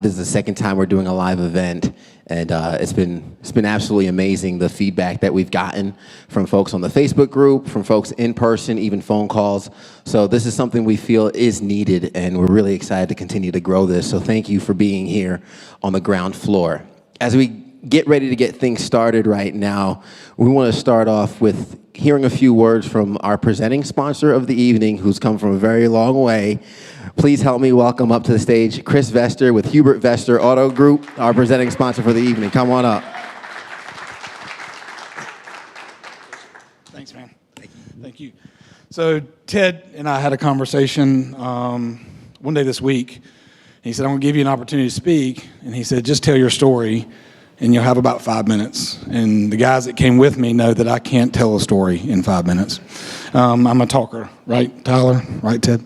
This is the second time we're doing a live event, and it's been absolutely amazing, the feedback that we've gotten from folks on the Facebook group, from folks in person, even phone calls. So this is something we feel is needed, and we're really excited to continue to grow this. So thank you for being here on the ground floor. As we get ready to get things started right now, we want to start off with hearing a few words from our presenting sponsor of the evening, who's come from a very long way. Please help me welcome up to the stage Chris Vester with Hubert Vester Auto Group, our presenting sponsor for the evening. Come on up. Thanks, man. Thank you. So Ted and I had a conversation one day this week. He said, I'm going to give you an opportunity to speak. And he said, just tell your story, and you'll have about 5 minutes. And the guys that came with me know that I can't tell a story in 5 minutes. I'm a talker, right, Tyler? Right, Ted?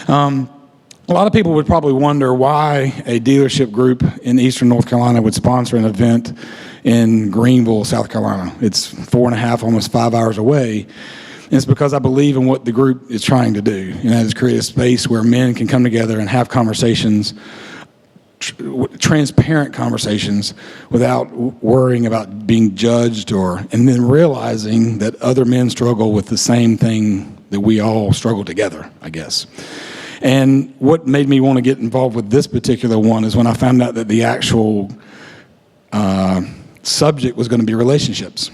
A lot of people would probably wonder why a dealership group in eastern North Carolina would sponsor an event in Greenville, South Carolina. It's 4.5, almost 5 hours away. And it's because I believe in what the group is trying to do, and that is create a space where men can come together and have conversations, transparent conversations, without worrying about being judged, and then realizing that other men struggle with the same thing that we all struggle together, I guess. And what made me want to get involved with this particular one is when I found out that the actual subject was going to be relationships.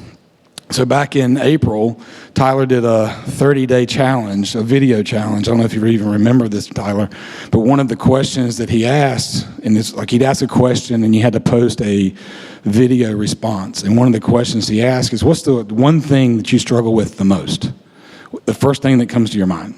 So back in April, Tyler did a 30-day challenge, a video challenge. I don't know if you even remember this, Tyler, but one of the questions that he asked, and it's like he'd ask a question and you had to post a video response. And one of the questions he asked is, what's the one thing that you struggle with the most? The first thing that comes to your mind.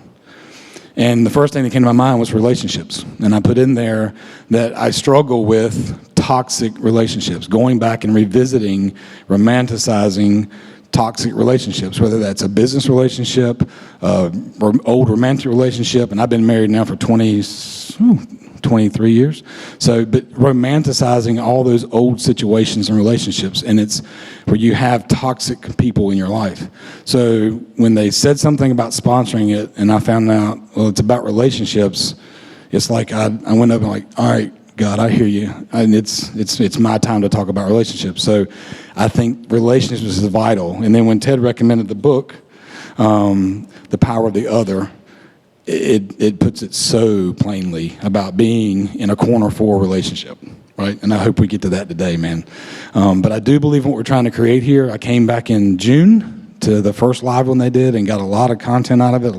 And the first thing that came to my mind was relationships. And I put in there that I struggle with toxic relationships, going back and revisiting, romanticizing toxic relationships, whether that's a business relationship, old romantic relationship, and I've been married now for 23 years. So, but romanticizing all those old situations and relationships, and it's where you have toxic people in your life. So when they said something about sponsoring it, and I found out, well, it's about relationships, it's like I went up and like, all right, God, I hear you, and it's my time to talk about relationships. So I think relationships is vital. And then when Ted recommended the book, The Power of the Other, it puts it so plainly about being in a corner for a relationship, right? And I hope we get to that today, man. But I do believe in what we're trying to create here. I came back in June to the first live one they did and got a lot of content out of it, a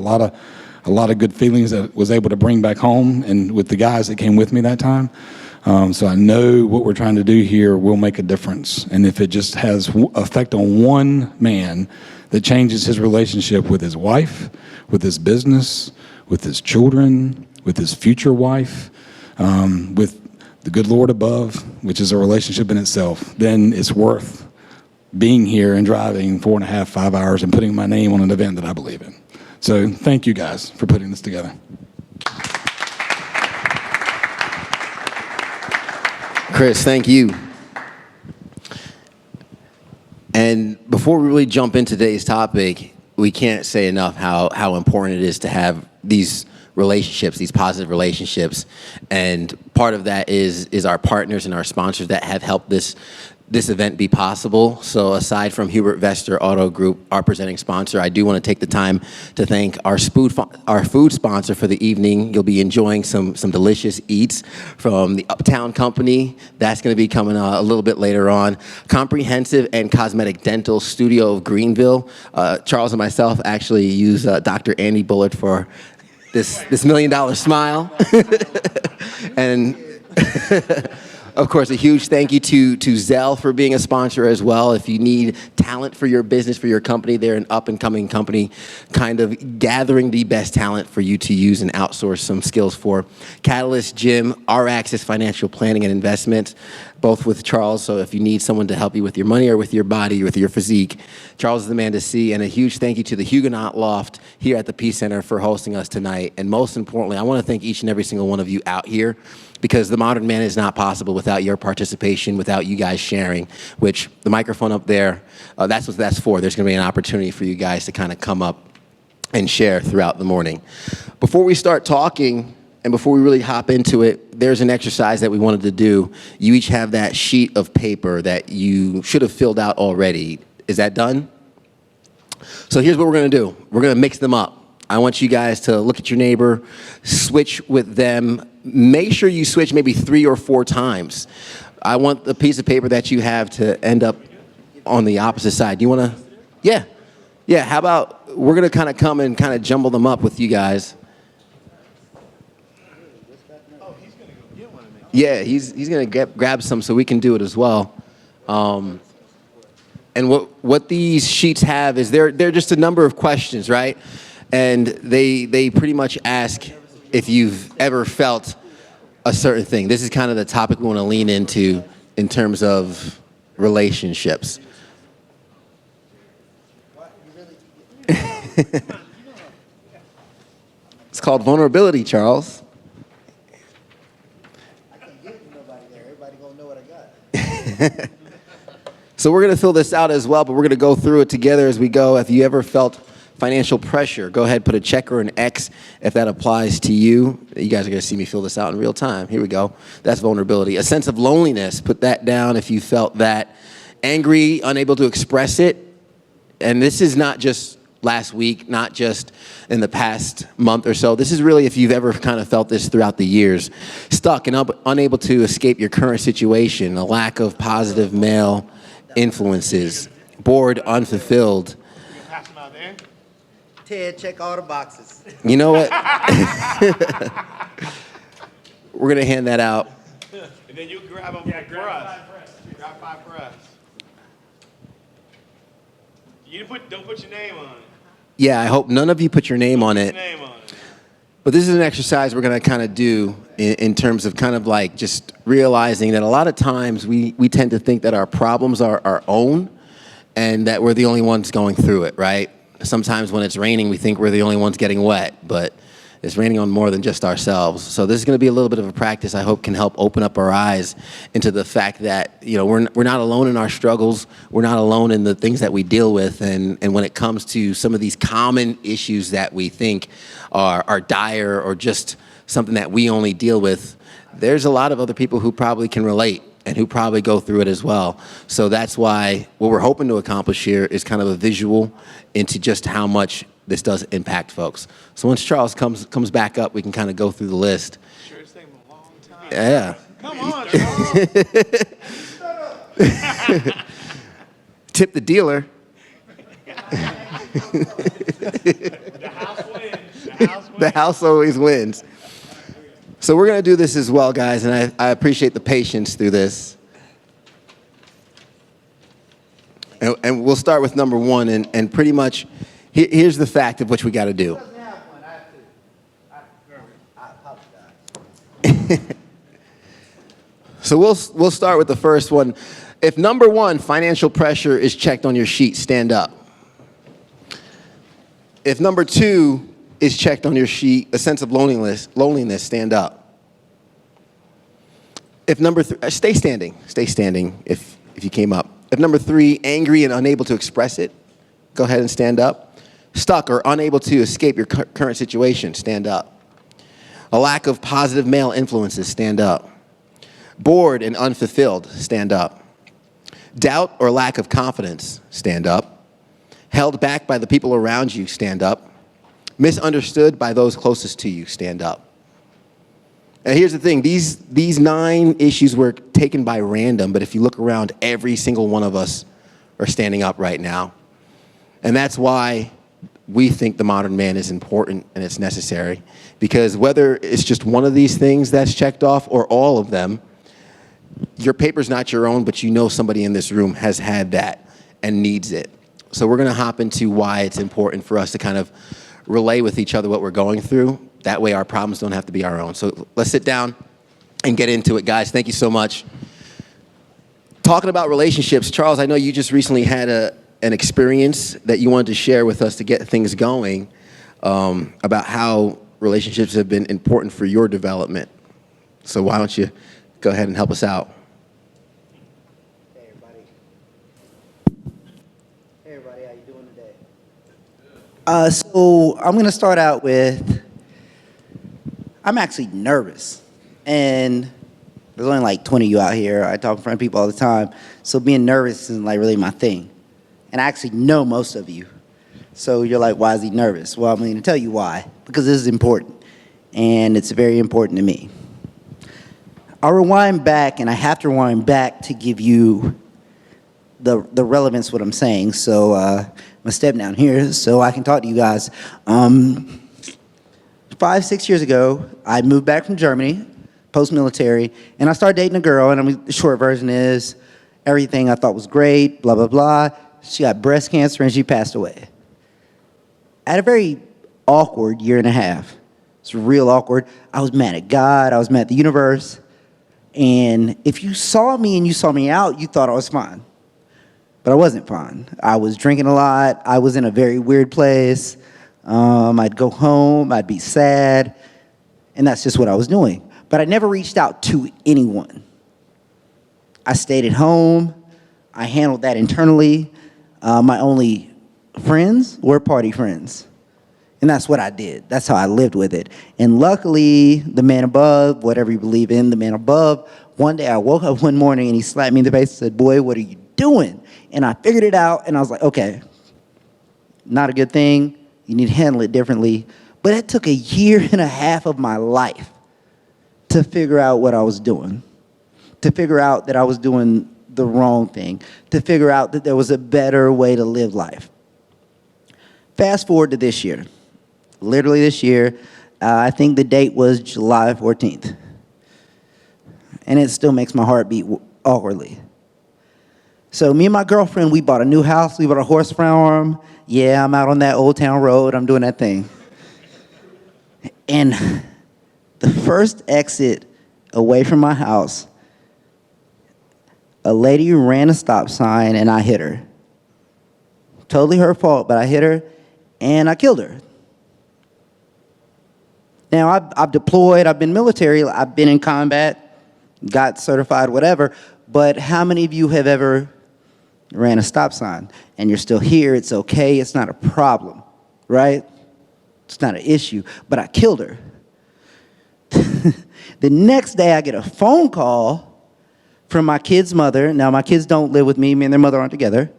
lot of good feelings that I was able to bring back home and with the guys that came with me that time. So I know what we're trying to do here will make a difference. And if it just has effect on one man that changes his relationship with his wife, with his business, with his children, with his future wife, with the good Lord above, which is a relationship in itself, then it's worth being here and driving 4.5, 5 hours and putting my name on an event that I believe in. So thank you guys for putting this together. Chris, thank you. And before we really jump into today's topic, we can't say enough how important it is to have these relationships, these positive relationships. And part of that is our partners and our sponsors that have helped this event be possible. So aside from Hubert Vester Auto Group, our presenting sponsor, I do want to take the time to thank our food sponsor for the evening. You'll be enjoying some delicious eats from the Uptown Company. That's going to be coming a little bit later on. Comprehensive and Cosmetic Dental Studio of Greenville. Charles and myself actually use Dr. Andy Bullard for this $1 million smile. And of course, a huge thank you to Zell for being a sponsor as well. If you need talent for your business, for your company, they're an up-and-coming company kind of gathering the best talent for you to use and outsource some skills for. Catalyst Gym, R-Axis Financial Planning and Investments, both with Charles. So if you need someone to help you with your money or with your body or with your physique, Charles is the man to see. And a huge thank you to the Huguenot Loft here at the Peace Center for hosting us tonight. And most importantly, I want to thank each and every single one of you out here, because the modern man is not possible without your participation, without you guys sharing, which the microphone up there, that's what that's for. There's going to be an opportunity for you guys to kind of come up and share throughout the morning. Before we start talking And before we really hop into it, there's an exercise that we wanted to do. You each have that sheet of paper that you should have filled out already. Is that done? So here's what we're going to do. We're going to mix them up. I want you guys to look at your neighbor, switch with them. Make sure you switch maybe 3 or 4 times. I want the piece of paper that you have to end up on the opposite side. Do you want to? Yeah. Yeah, how about we're going to kind of come and kind of jumble them up with you guys. Yeah, he's going to grab some so we can do it as well. And what these sheets have is they're just a number of questions, right? And they pretty much ask if you've ever felt a certain thing. This is kind of the topic we want to lean into in terms of relationships. It's called vulnerability, Charles. So we're going to fill this out as well, but we're going to go through it together as we go. If you ever felt financial pressure, go ahead, put a check or an X if that applies to you. You guys are going to see me fill this out in real time. Here we go. That's vulnerability. A sense of loneliness, put that down if you felt that. Angry, unable to express it. And this is not just last week, not just in the past month or so. This is really if you've ever kind of felt this throughout the years. Stuck and unable to escape your current situation, a lack of positive male influences, bored, unfulfilled. Ted, check all the boxes. You know what? We're going to hand that out. And then you grab them for us. Grab 5 for us. Don't put your name on it. Yeah, I hope none of you put your name on it. But this is an exercise we're going to kind of do in terms of kind of like just realizing that a lot of times we tend to think that our problems are our own and that we're the only ones going through it, right? Sometimes when it's raining, we think we're the only ones getting wet, but it's raining on more than just ourselves. So this is going to be a little bit of a practice I hope can help open up our eyes into the fact that, you know, we're not alone in our struggles. We're not alone in the things that we deal with. And when it comes to some of these common issues that we think are dire or just something that we only deal with, there's a lot of other people who probably can relate and who probably go through it as well. So that's why what we're hoping to accomplish here is kind of a visual into just how much this does impact folks. So once Charles comes back up, we can kind of go through the list. Sure, it's taking a long time. Yeah. Come on, Charles. Tip the dealer. The house wins. The house wins. The house always wins. So we're going to do this as well, guys, and I appreciate the patience through this. And we'll start with number 1, and pretty much here's the fact of what we got to do. So we'll start with the first one. If number 1, financial pressure, is checked on your sheet, stand up. If number 2 is checked on your sheet, a sense of loneliness, stand up. If number 3, stay standing if you came up. If number 3, angry and unable to express it, go ahead and stand up. Stuck or unable to escape your current situation, stand up. A lack of positive male influences, stand up. Bored and unfulfilled, stand up. Doubt or lack of confidence, stand up. Held back by the people around you, stand up. Misunderstood by those closest to you, stand up. And here's the thing, these 9 issues were taken by random, but if you look around, every single one of us are standing up right now. And that's why we think the modern man is important and it's necessary. Because whether it's just one of these things that's checked off or all of them, your paper's not your own, but you know somebody in this room has had that and needs it. So we're going to hop into why it's important for us to kind of relay with each other what we're going through. That way our problems don't have to be our own. So let's sit down and get into it, guys. Thank you so much. Talking about relationships, Charles, I know you just recently had an experience that you wanted to share with us to get things going about how relationships have been important for your development. So why don't you go ahead and help us out? Hey, everybody. Hey, everybody. How you doing today? So I'm going to start out with, I'm actually nervous. And there's only like 20 of you out here. I talk in front of people all the time. So being nervous isn't like really my thing. And I actually know most of you. So you're like, why is he nervous? Well, I'm going to tell you why. Because this is important. And it's very important to me. I'll rewind back, and I have to rewind back to give you the relevance of what I'm saying. So I'm going to step down here so I can talk to you guys. 5-6 years ago, I moved back from Germany, post-military, and I started dating a girl, and the short version is everything I thought was great, blah, blah, blah. She got breast cancer, and she passed away. I had a very awkward year and a half. It's real awkward. I was mad at God. I was mad at the universe. And if you saw me and you saw me out, you thought I was fine. But I wasn't fine. I was drinking a lot. I was in a very weird place. I'd go home. I'd be sad. And that's just what I was doing. But I never reached out to anyone. I stayed at home. I handled that internally. My only friends were party friends. And that's what I did. That's how I lived with it. And luckily, the man above, whatever you believe in, the man above, one day I woke up one morning and he slapped me in the face and said, boy, what are you doing? And I figured it out, and I was like, okay, not a good thing. You need to handle it differently. But it took a year and a half of my life to figure out what I was doing, to figure out that I was doing the wrong thing, to figure out that there was a better way to live life. Fast forward to this year. Literally this year, I think the date was July 14th. And it still makes my heart beat awkwardly. So me and my girlfriend, we bought a new house. We bought a horse farm. Yeah, I'm out on that Old Town Road. I'm doing that thing. And the first exit away from my house, a lady ran a stop sign and I hit her. Totally her fault, but I hit her and I killed her. Now, I've deployed, I've been military, I've been in combat, got certified, whatever, but how many of you have ever ran a stop sign and you're still here? It's okay, it's not a problem, right? It's not an issue, but I killed her. The next day I get a phone call from my kid's mother. Now, my kids don't live with me, me and their mother aren't together,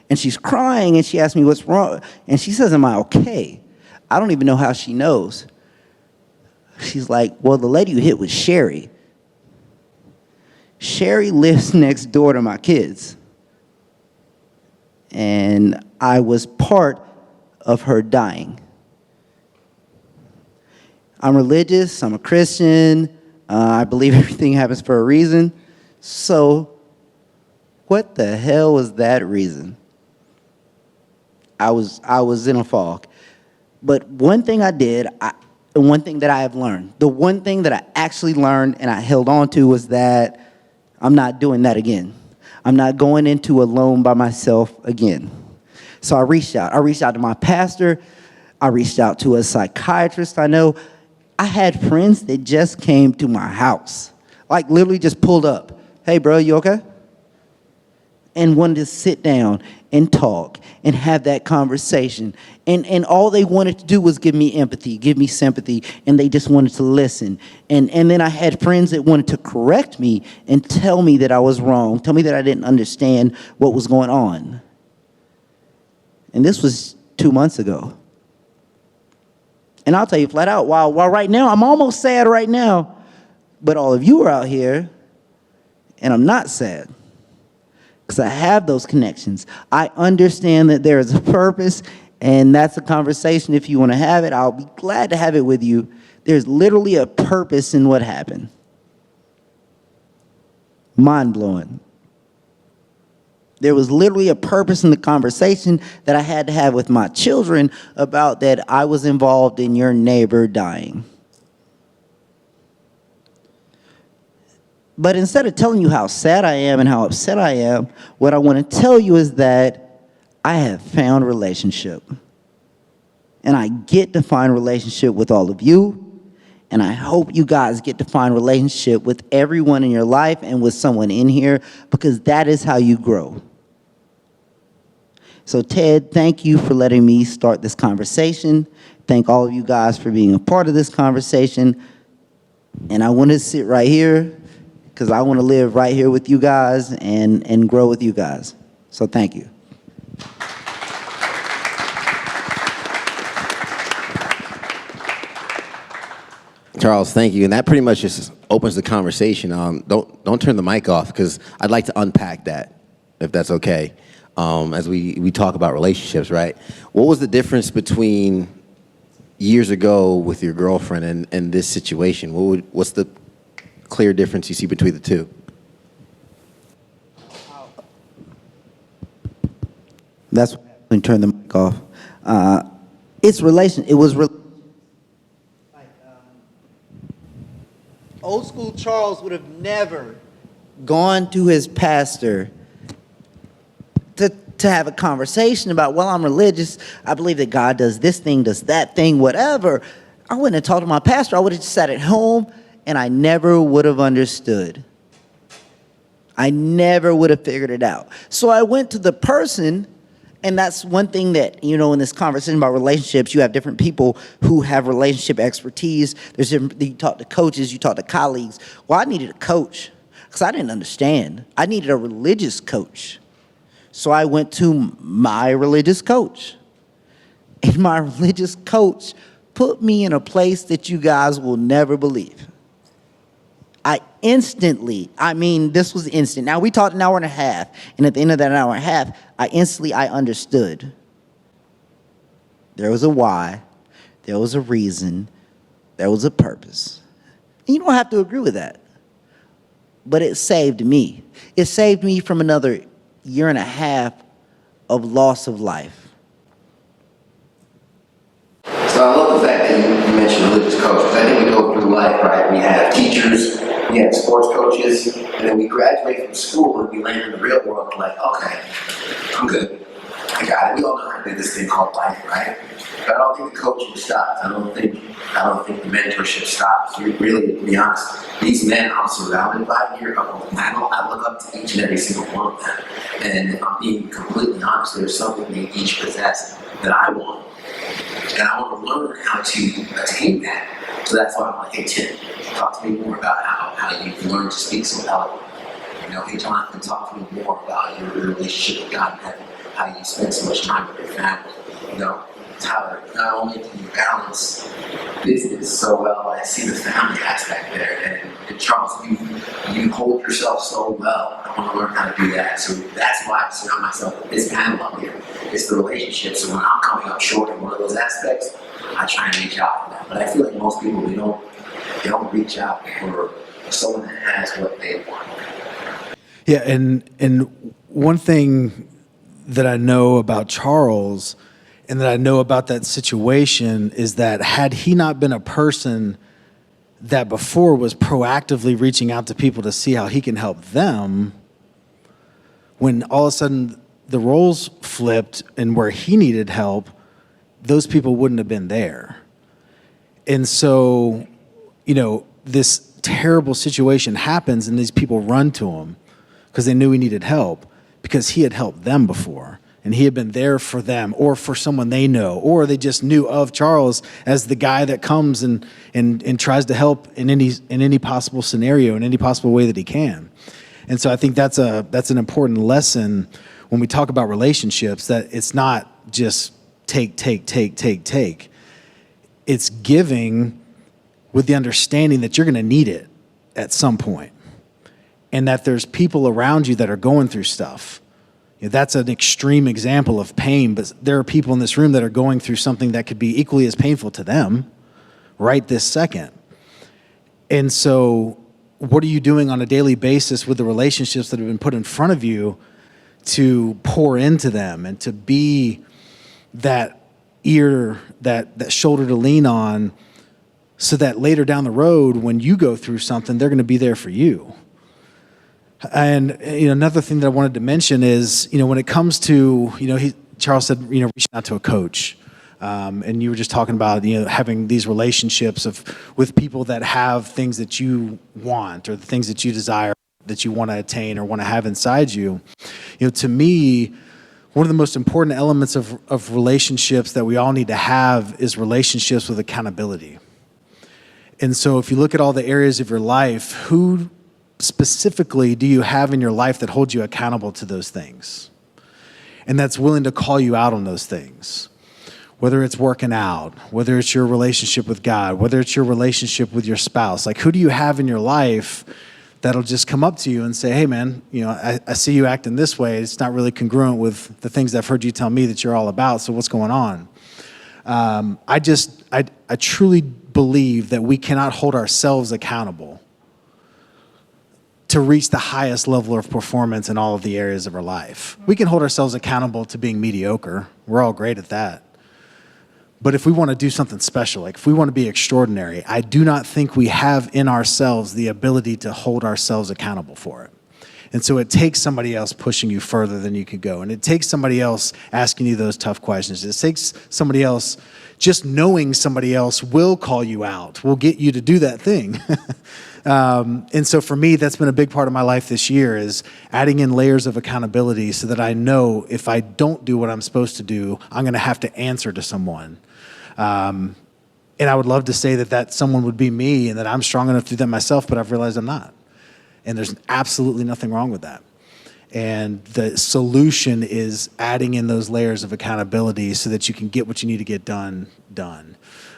and she's crying and she asks me what's wrong, and she says, am I okay? I don't even know how she knows. She's like, well, the lady you hit was Sherry. Sherry lives next door to my kids. And I was part of her dying. I'm religious, I'm a Christian, I believe everything happens for a reason. So, what the hell was that reason? I was in a fog. But one thing I did, and one thing that I have learned, the one thing that I actually learned and I held on to was that I'm not doing that again. I'm not going into alone by myself again. So I reached out. I reached out to my pastor. I reached out to a psychiatrist I know. I had friends that just came to my house, like literally just pulled up. Hey, bro, you okay? And wanted to sit down and talk and have that conversation. And all they wanted to do was give me empathy, give me sympathy, and they just wanted to listen. And then I had friends that wanted to correct me and tell me that I was wrong, tell me that I didn't understand what was going on. And this was 2 months ago. And I'll tell you flat out, while right now, I'm almost sad right now, but all of you are out here, and I'm not sad. Because I have those connections. I understand that there is a purpose, and that's a conversation. If you want to have it, I'll be glad to have it with you. There's literally a purpose in what happened. Mind-blowing. There was literally a purpose in the conversation that I had to have with my children about that I was involved in your neighbor dying. But instead of telling you how sad I am and how upset I am, what I want to tell you is that I have found relationship. And I get to find relationship with all of you. And I hope you guys get to find relationship with everyone in your life and with someone in here, because that is how you grow. So Ted, thank you for letting me start this conversation. Thank all of you guys for being a part of this conversation. And I want to sit right here because I want to live right here with you guys and grow with you guys. So thank you. Charles, thank you. And that pretty much just opens the conversation. Don't turn the mic off because I'd like to unpack that, if that's okay. As we talk about relationships, right? What was the difference between years ago with your girlfriend and this situation? What's the clear difference you see between the two? That's when you turn the mic off. Old school Charles would have never gone to his pastor to have a conversation about, well, I'm religious. I believe that God does this thing, does that thing, whatever. I wouldn't have talked to my pastor. I would have just sat at home, and I never would have understood. I never would have figured it out. So I went to the person, and that's one thing that, in this conversation about relationships, you have different people who have relationship expertise. You talk to coaches, you talk to colleagues. Well, I needed a coach because I didn't understand. I needed a religious coach. So I went to my religious coach. And my religious coach put me in a place that you guys will never believe. This was instant. Now, we talked an hour and a half, and at the end of that hour and a half, I understood. There was a why, there was a reason, there was a purpose. And you don't have to agree with that. But it saved me. It saved me from another year and a half of loss of life. So I love the fact that you mentioned religious coaches. I think we go through life, right? We have teachers, we have sports coaches, and then we graduate from school and we land in the real world and like, okay, I'm good. I got it. We all know how to do this thing called life, right? But I don't think the coaching stops. I don't think the mentorship stops. Really, to be honest, these men I'm surrounded by here, I look up to each and every single one of them. And if I'm being completely honest, there's something they each possess that I want. And I want to learn how to attain that. So that's why I'm like, hey, Tim, talk to me more about how you've learned to speak so eloquently. Hey, Jonathan, talk to me more about your relationship with God in heaven, how you spend so much time with your family. Tyler, not only can you balance business so well, I see the family aspect there. And Charles, you hold yourself so well. I want to learn how to do that. So that's why I surround myself with this panel up here. It's the relationship. So when I'm coming up short in one of those aspects, I try and reach out for that. But I feel like most people, they don't reach out for someone that has what they want. Yeah, and one thing that I know about Charles and that I know about that situation is that had he not been a person that before was proactively reaching out to people to see how he can help them, when all of a sudden the roles flipped and where he needed help, those people wouldn't have been there. And so, this terrible situation happens and these people run to him because they knew he needed help because he had helped them before. And he had been there for them or for someone they know, or they just knew of Charles as the guy that comes and tries to help in any possible scenario, in any possible way that he can. And so I think that's an important lesson when we talk about relationships, that it's not just take. It's giving with the understanding that you're going to need it at some point, and that there's people around you that are going through stuff. That's an extreme example of pain, but there are people in this room that are going through something that could be equally as painful to them right this second. And so what are you doing on a daily basis with the relationships that have been put in front of you to pour into them and to be that ear, that shoulder to lean on, so that later down the road, when you go through something, they're going to be there for you? And another thing that I wanted to mention is, when it comes to, Charles said, reaching out to a coach, and you were just talking about, having these relationships with people that have things that you want or the things that you desire, that you want to attain or want to have inside you. To me, one of the most important elements of relationships that we all need to have is relationships with accountability. And so if you look at all the areas of your life, who specifically do you have in your life that holds you accountable to those things? And that's willing to call you out on those things. Whether it's working out, whether it's your relationship with God, whether it's your relationship with your spouse. Like, who do you have in your life that'll just come up to you and say, hey, man, I see you acting this way. It's not really congruent with the things I've heard you tell me that you're all about. So what's going on? I truly believe that we cannot hold ourselves accountable to reach the highest level of performance in all of the areas of our life. We can hold ourselves accountable to being mediocre. We're all great at that. But if we want to do something special, like if we want to be extraordinary, I do not think we have in ourselves the ability to hold ourselves accountable for it. And so it takes somebody else pushing you further than you could go. And it takes somebody else asking you those tough questions. It takes somebody else, just knowing somebody else will call you out, will get you to do that thing. And so for me, that's been a big part of my life this year, is adding in layers of accountability so that I know if I don't do what I'm supposed to do, I'm going to have to answer to someone. And I would love to say that someone would be me and that I'm strong enough to do that myself, but I've realized I'm not. And there's absolutely nothing wrong with that. And the solution is adding in those layers of accountability so that you can get what you need to get done.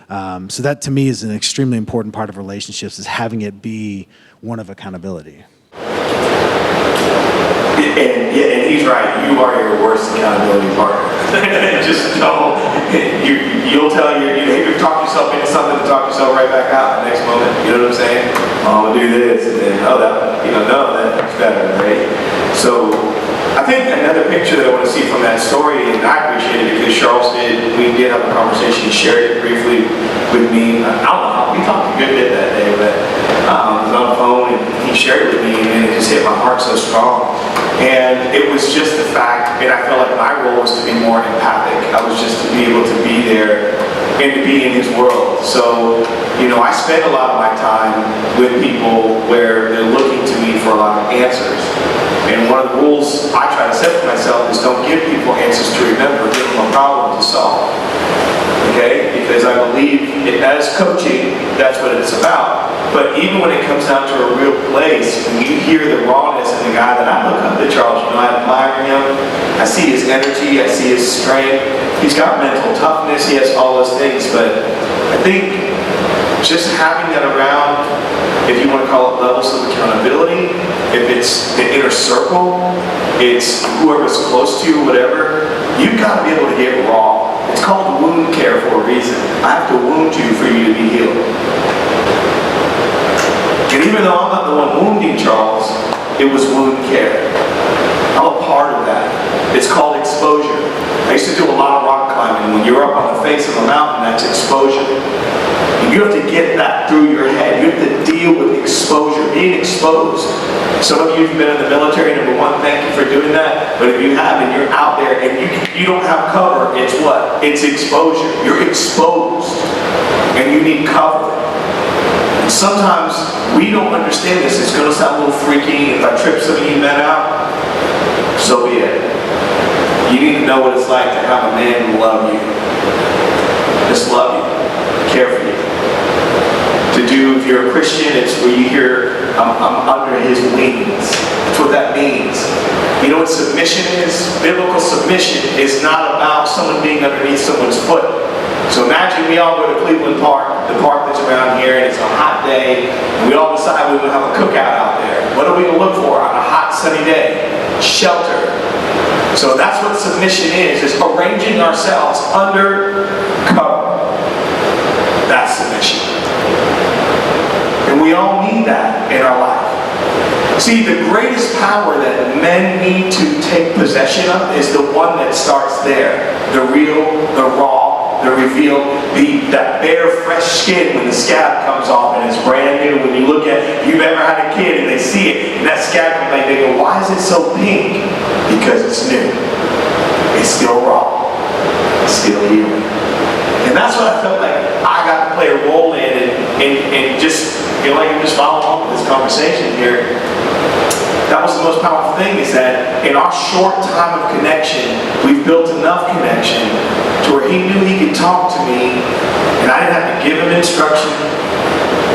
So that to me is an extremely important part of relationships, is having it be one of accountability. And he's right. You are your worst accountability partner. Just know, you'll tell you talk yourself into something to talk yourself right back out the next moment. You know what I'm saying? Oh, I'm gonna do this, and then no, that's better, right? So I think another picture that I want to see from that story, and I appreciate it because Charles we did have a conversation. He shared it briefly with me. I don't know how we talked a good bit that day, but I was on the phone and he shared it with me, and it just hit my heart so strong. And it was just the fact, and I felt like my role was to be more empathic. I was just to be able to be there and to be in his world. So, I spend a lot of my time with people where they're looking to me for a lot of answers. And one of the rules I try to set for myself is don't give people answers to remember, give them a problem to solve. Okay? Because I believe as coaching, that's what it's about. But even when it comes down to a real place, when you hear the rawness in the guy that I look up to, Charles, I admire him. I see his energy, I see his strength. He's got mental toughness, he has all those things. But I think just having that around, if you want to call it levels of accountability, if it's the inner circle, it's whoever's close to you, whatever, you've got to be able to get raw. It's called wound care for a reason. I have to wound you for you to be healed. And even though I'm not the one wounding Charles, it was wound care. I'm a part of that. It's called exposure. I used to do a lot of rock climbing. When you're up on the face of a mountain, that's exposure. And you have to get that through your head. You have to deal with exposure, being exposed. Some of you have been in the military, number one, thank you for doing that. But if you haven't, you're out there and you don't have cover, it's what? It's exposure. You're exposed. And you need cover. And sometimes we don't understand this. It's going to sound a little freaky. If I trip some of you men out, so be it. You need to know what it's like to have a man love you. Just love you. Care for you. To do, if you're a Christian, it's where you hear, I'm under his wings. That's what that means. You know what submission is? Biblical submission is not about someone being underneath someone's foot. So imagine we all go to Cleveland Park, the park that's around here, and it's a hot day, and we all decide we're going to have a cookout out there. What are we going to look for on a hot, sunny day? Shelter. So that's what submission is arranging ourselves under cover. That's submission. And we all need that in our life. See, the greatest power that men need to take possession of is the one that starts there. The real, the raw, the revealed, that bare, fresh skin when the scab comes off and it's brand new. When you look at, if you've ever had a kid and they see it, and that scab comes like, they go, why is it so pink? Because it's new. It's still raw. It's still healing. And that's what I felt like I got to play a role in, and just feel like I'm just following along with this conversation here. That was the most powerful thing, is that in our short time of connection, we've built enough connection to where he knew he could talk to me, and I didn't have to give him instruction.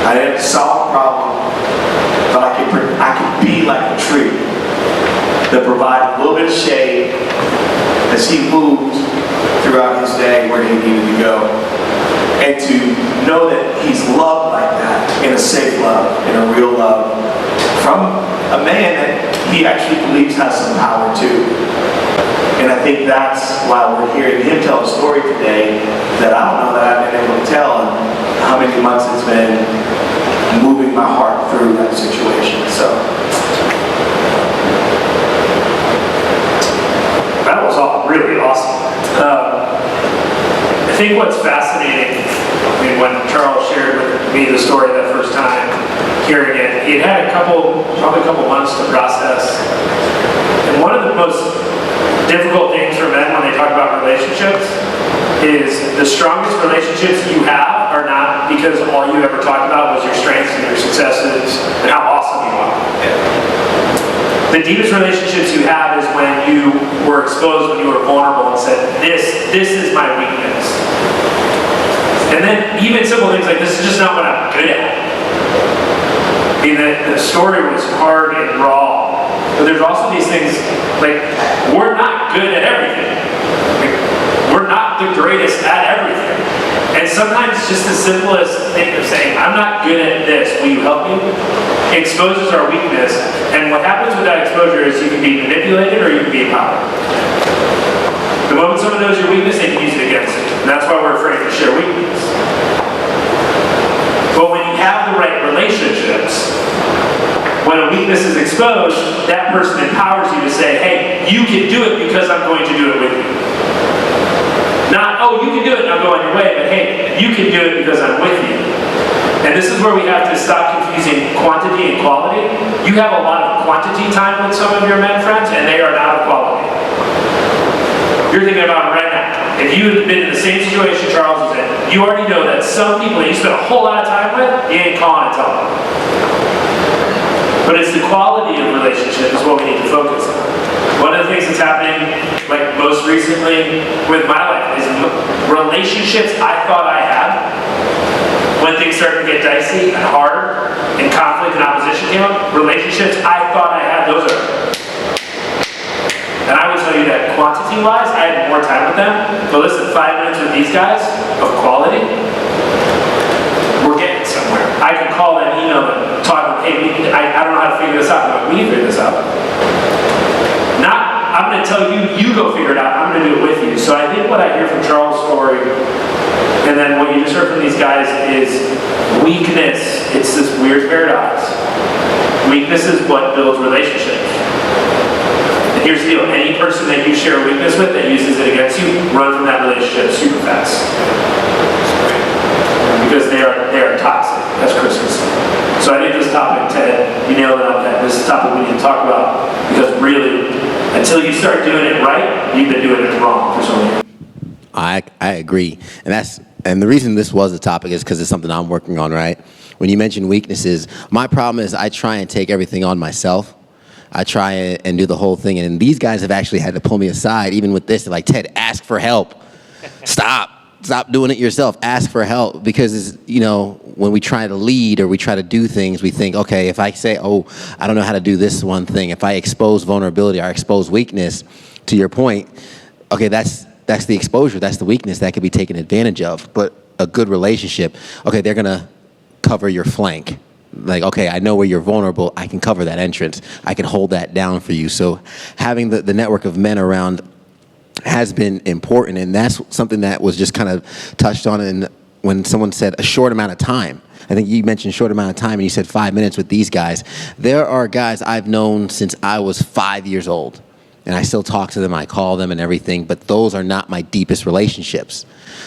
I didn't solve the problem, but I could be like a tree that provided a little bit of shade as he moved throughout his day where he needed to go. And to know that he's loved like that, in a safe love, in a real love, from a man that he actually believes has some power too. And I think that's why we're hearing him tell a story today that I don't know that I've been able to tell, and how many months it's been moving my heart through that situation. So that was all really awesome. I think what's fascinating, when Charles shared with me the story that first time, hearing it, he had probably a couple months to process. And one of the most difficult things for men when they talk about relationships is the strongest relationships you have are not because all you ever talked about was your strengths and your successes and how awesome you are. The deepest relationships you have is when you were exposed, when you were vulnerable and said, this is my weakness. And then even simple things like, this is just not what I'm good at. I mean, the story was hard and raw, but there's also these things, like, we're not good at everything. Like, we're not the greatest at everything. And sometimes just the simplest thing of saying, I'm not good at this, will you help me? Exposes our weakness. And what happens with that exposure is you can be manipulated or you can be empowered. The moment someone knows your weakness, they can use it against you. And that's why we're afraid to share weakness. But when you have the right relationships, when a weakness is exposed, that person empowers you to say, hey, you can do it because I'm going to do it with you. Not, oh, you can do it and I'll go on your way, but hey, you can do it because I'm with you. And this is where we have to stop confusing quantity and quality. You have a lot of quantity time with some of your men friends, and they are not of quality. You're thinking about it right now. If you had been in the same situation Charles was in, you already know that some people that you spend a whole lot of time with, you ain't calling and telling them. But it's the quality of relationship is what we need to focus on. One of the things that's happening, like most recently with my life, is relationships I thought I had. When things started to get dicey and hard, and conflict and opposition came up, relationships I thought I had, those are. And I would tell you that quantity-wise, I had more time with them. But listen, 5 minutes with these guys of quality, we're getting somewhere. I can call them, email them, talk to them, hey, I don't know how to figure this out. I'm like, we can figure this out. Not, I'm going to tell you, you go figure it out. I'm going to do it with you. So I think what I hear from Charles' story, and then what you just heard from these guys, is weakness. It's this weird paradox. Weakness is what builds relationships. And here's the deal. Any person that you share a weakness with that uses it against you, run from that relationship super fast. Because they are toxic. That's Christmas. So I think this topic, Ted, you nailed it on that. This is a topic we need to talk about. Because really, until you start doing it right, you've been doing it wrong for so long. I agree. And the reason this was a topic is because it's something I'm working on, right? When you mention weaknesses, my problem is I try and take everything on myself. I try and do the whole thing. And these guys have actually had to pull me aside, even with this. They're like, Ted, ask for help. Stop doing it yourself. Ask for help. Because, when we try to lead or we try to do things, we think, okay, if I say, oh, I don't know how to do this one thing, if I expose vulnerability or expose weakness, to your point, okay, that's the exposure, that's the weakness that could be taken advantage of. But a good relationship, okay, they're going to cover your flank. Like, okay, I know where you're vulnerable, I can cover that entrance. I can hold that down for you. So having the network of men around has been important, and that's something that was just kind of touched on when someone said a short amount of time. I think you mentioned short amount of time, and you said 5 minutes with these guys. There are guys I've known since I was 5 years old, and I still talk to them, I call them and everything, but those are not my deepest relationships.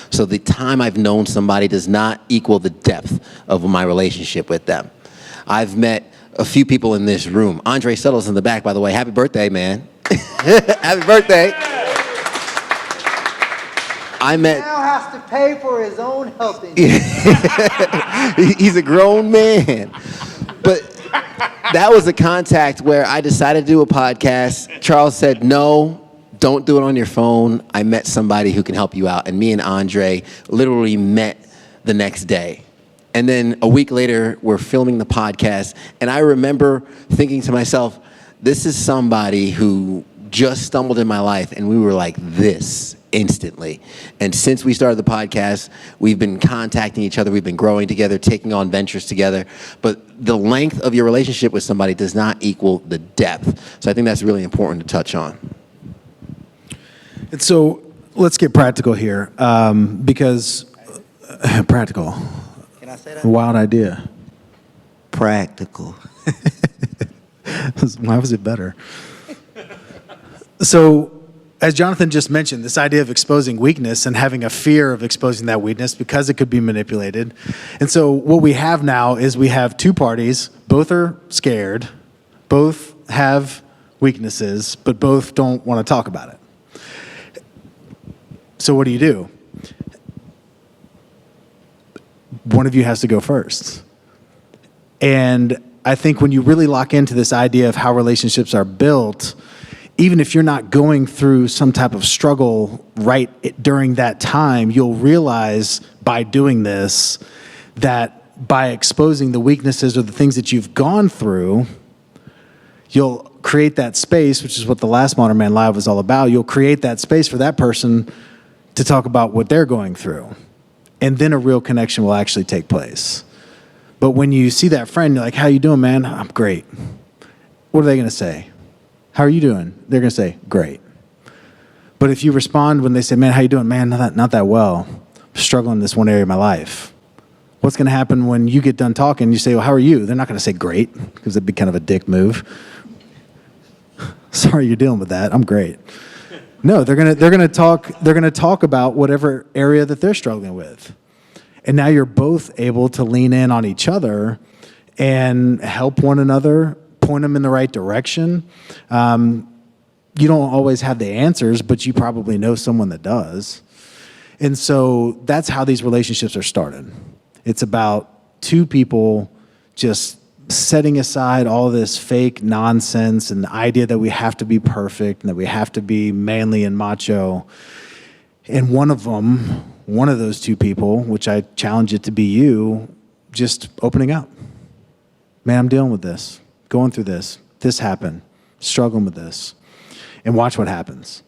So the time I've known somebody does not equal the depth of my relationship with them. I've met a few people in this room. Andre Settles in the back, by the way. Happy birthday, man. Happy birthday. I met... Now has to pay for his own health insurance. He's a grown man. But that was a contact where I decided to do a podcast. Charles said, no, don't do it on your phone. I met somebody who can help you out. And me and Andre literally met the next day. And then a week later, we're filming the podcast. And I remember thinking to myself, this is somebody who just stumbled in my life, and we were like this instantly. And since we started the podcast, we've been contacting each other, we've been growing together, taking on ventures together. But the length of your relationship with somebody does not equal the depth. So I think that's really important to touch on. And so let's get practical here, because practical. Can I say that? Wild idea. Practical. Why was it better? So, as Jonathan just mentioned, this idea of exposing weakness and having a fear of exposing that weakness because it could be manipulated. And so what we have now is we have two parties, both are scared, both have weaknesses, but both don't want to talk about it. So what do? One of you has to go first. And I think when you really lock into this idea of how relationships are built, even if you're not going through some type of struggle right during that time, you'll realize by doing this that by exposing the weaknesses or the things that you've gone through, you'll create that space, which is what the last Modern Man Live was all about. You'll create that space for that person to talk about what they're going through. And then a real connection will actually take place. But when you see that friend, you're like, how you doing, man? I'm great. What are they going to say? How are you doing? They're going to say, great. But if you respond when they say, man, how you doing? Man, not that well. I'm struggling in this one area of my life. What's going to happen when you get done talking? You say, well, how are you? They're not going to say great, because it'd be kind of a dick move. Sorry you're dealing with that. I'm great. No, they're going to talk about whatever area that they're struggling with. And now you're both able to lean in on each other and help one another, point them in the right direction. You don't always have the answers, but you probably know someone that does. And so that's how these relationships are started. It's about two people just setting aside all this fake nonsense and the idea that we have to be perfect and that we have to be manly and macho. And one of those two people, which I challenge it to be you, just opening up. Man, I'm dealing with this, going through this. This happened, struggling with this. And watch what happens.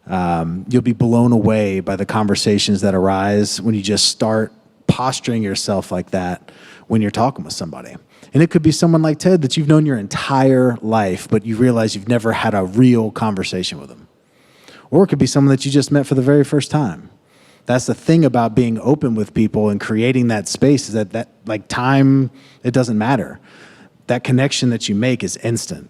You'll be blown away by the conversations that arise when you just start posturing yourself like that when you're talking with somebody. And it could be someone like Ted that you've known your entire life, but you realize you've never had a real conversation with him. Or it could be someone that you just met for the very first time. That's the thing about being open with people and creating that space, is that like time, it doesn't matter. That connection that you make is instant.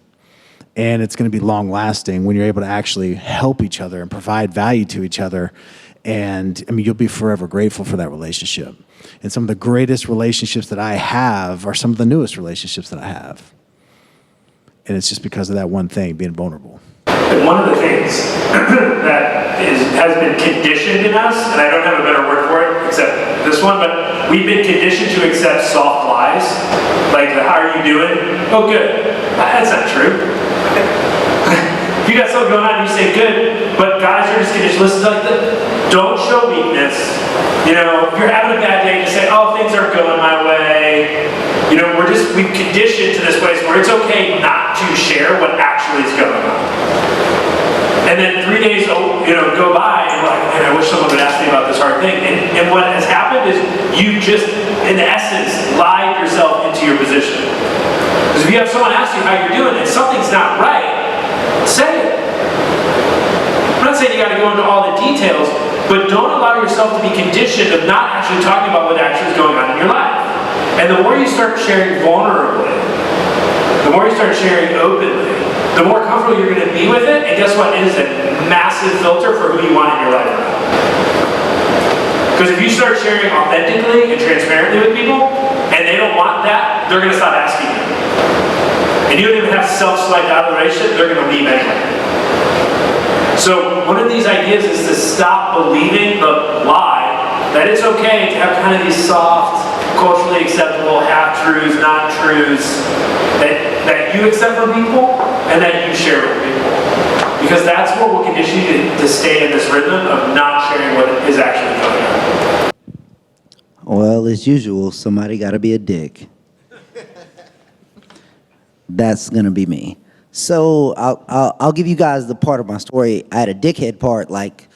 And it's going to be long lasting when you're able to actually help each other and provide value to each other. And I mean, you'll be forever grateful for that relationship. And some of the greatest relationships that I have are some of the newest relationships that I have. And it's just because of that one thing, being vulnerable. And one of the things that has been conditioned in us, and I don't have a better word for it except this one, but we've been conditioned to accept soft lies. Like, how are you doing? Oh, good. That's not true. If you got something going on, you say good, but guys are just conditioned. Listen, like, don't show weakness. You know, if you're having a bad day, just say, oh, things aren't going my way. You know, we've conditioned to this place where it's okay not to share what actually is going on. And then 3 days, go by, and we're like, man, I wish someone would ask me about this hard thing. And what has happened is you just, in essence, lied yourself into your position. Because if you have someone ask you how you're doing and something's not right, say it. I'm not saying you got to go into all the details, but don't allow yourself to be conditioned of not actually talking about what actually is going on in your life. And the more you start sharing vulnerably, the more you start sharing openly, the more comfortable you're going to be with it. And guess what? It is a massive filter for who you want in your life. Because if you start sharing authentically and transparently with people, and they don't want that, they're going to stop asking you. And you don't even have to self-select out of the relationship, they're going to leave anyway. So one of these ideas is to stop believing the lie that it's okay to have kind of these soft, culturally acceptable half-truths, not-truths that you accept from people and that you share with people. Because that's what will condition you to stay in this rhythm of not sharing what is actually going on. Well, as usual, somebody got to be a dick. That's gonna be me. So I'll give you guys the part of my story. I had a dickhead part like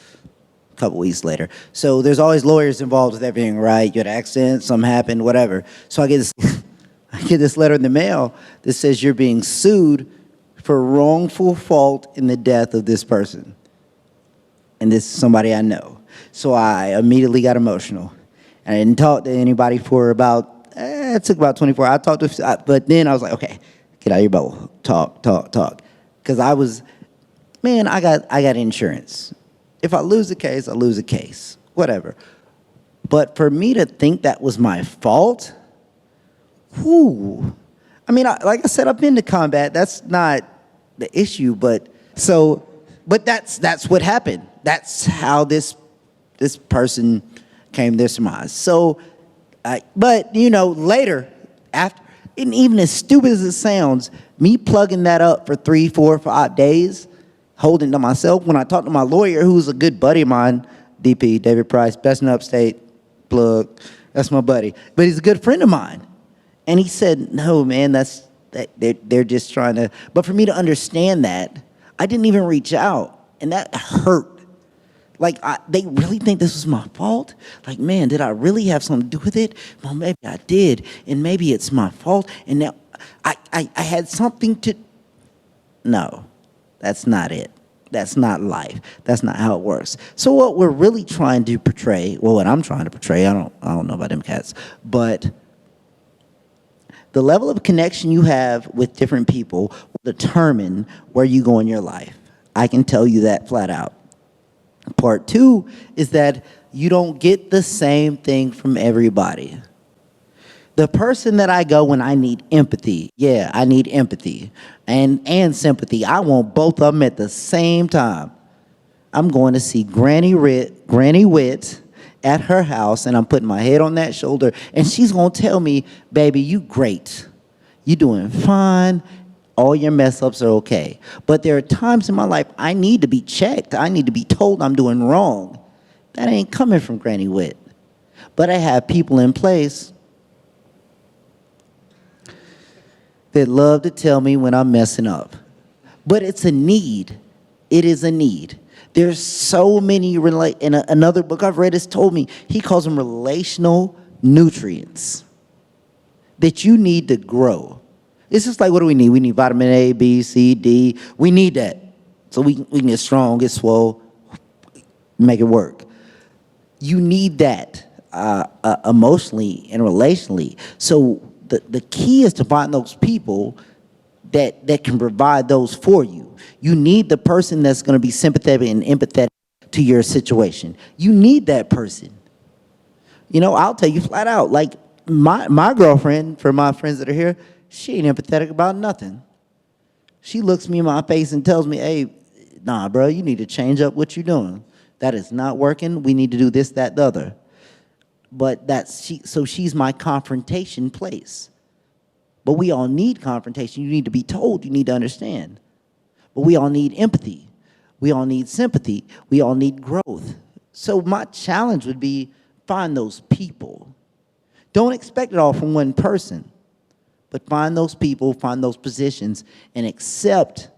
a couple weeks later. So there's always lawyers involved with everything, right? You had an accident, something happened, whatever. So I get this, I get this letter in the mail that says you're being sued for wrongful fault in the death of this person, and this is somebody I know. So I immediately got emotional. And I didn't talk to anybody for about, it took about 24 hours. I talked to, but then I was like, okay, get out of your bubble. Talk. Because I was, man, I got insurance. If I lose a case, I lose a case. Whatever. But for me to think that was my fault, whew. I mean, like I said, I've been to combat. That's not the issue, but that's what happened. That's how this person came to their surmise. So, but you know, later, after, and even as stupid as it sounds, me plugging that up for 3, 4, 5 days, holding to myself, when I talked to my lawyer, who's a good buddy of mine, DP, David Price, best in upstate, plug, that's my buddy. But he's a good friend of mine. And he said, no, man, they're just trying to, but for me to understand that, I didn't even reach out. And that hurt. Like, they really think this was my fault? Like, man, did I really have something to do with it? Well, maybe I did, and maybe it's my fault, and now I had something to... No, that's not it. That's not life. That's not how it works. So what we're really trying to portray, well, what I'm trying to portray, I don't know about them cats, but the level of connection you have with different people will determine where you go in your life. I can tell you that flat out. Part 2 is that you don't get the same thing from everybody. The person that I go when I need empathy, yeah, I need empathy and sympathy. I want both of them at the same time. I'm going to see Granny Wit at her house, and I'm putting my head on that shoulder, and she's going to tell me, baby, you great. You doing fine. All your mess ups are okay. But there are times in my life I need to be checked. I need to be told I'm doing wrong. That ain't coming from Granny Wit. But I have people in place that love to tell me when I'm messing up. But it's a need. It is a need. There's so many, in another book I've read has told me, he calls them relational nutrients that you need to grow. It's just like, what do we need? We need vitamin A, B, C, D. We need that. So we can get strong, get swole, make it work. You need that emotionally and relationally. So the key is to find those people that can provide those for you. You need the person that's going to be sympathetic and empathetic to your situation. You need that person. You know, I'll tell you flat out, like my girlfriend, for my friends that are here, she ain't empathetic about nothing. She looks me in my face and tells me, hey, nah, bro, you need to change up what you're doing. That is not working. We need to do this, that, the other. But so she's my confrontation place. But we all need confrontation. You need to be told. You need to understand. But we all need empathy. We all need sympathy. We all need growth. So my challenge would be find those people. Don't expect it all from one person. But find those people, find those positions, and accept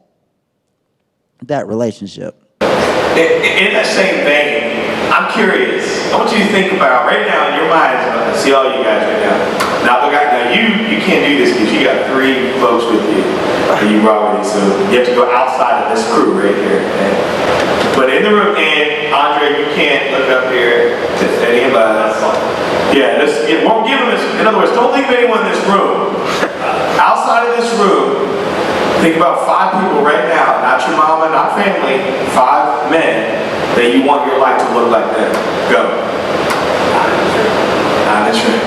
that relationship. In that same vein, I'm curious. I want you to think about right now in your minds. I see all you guys right now. Now you can't do this because you got 3 folks with you that you brought with you, so you have to go outside of this crew right here. Okay? But in the room, and Andre, you can't look up here to anybody. Yeah, won't give them this. In other words, don't leave anyone in this room. Outside of this room, think about 5 people right now, not your mama, not family, 5 men that you want your life to look like them. Go. Not this room.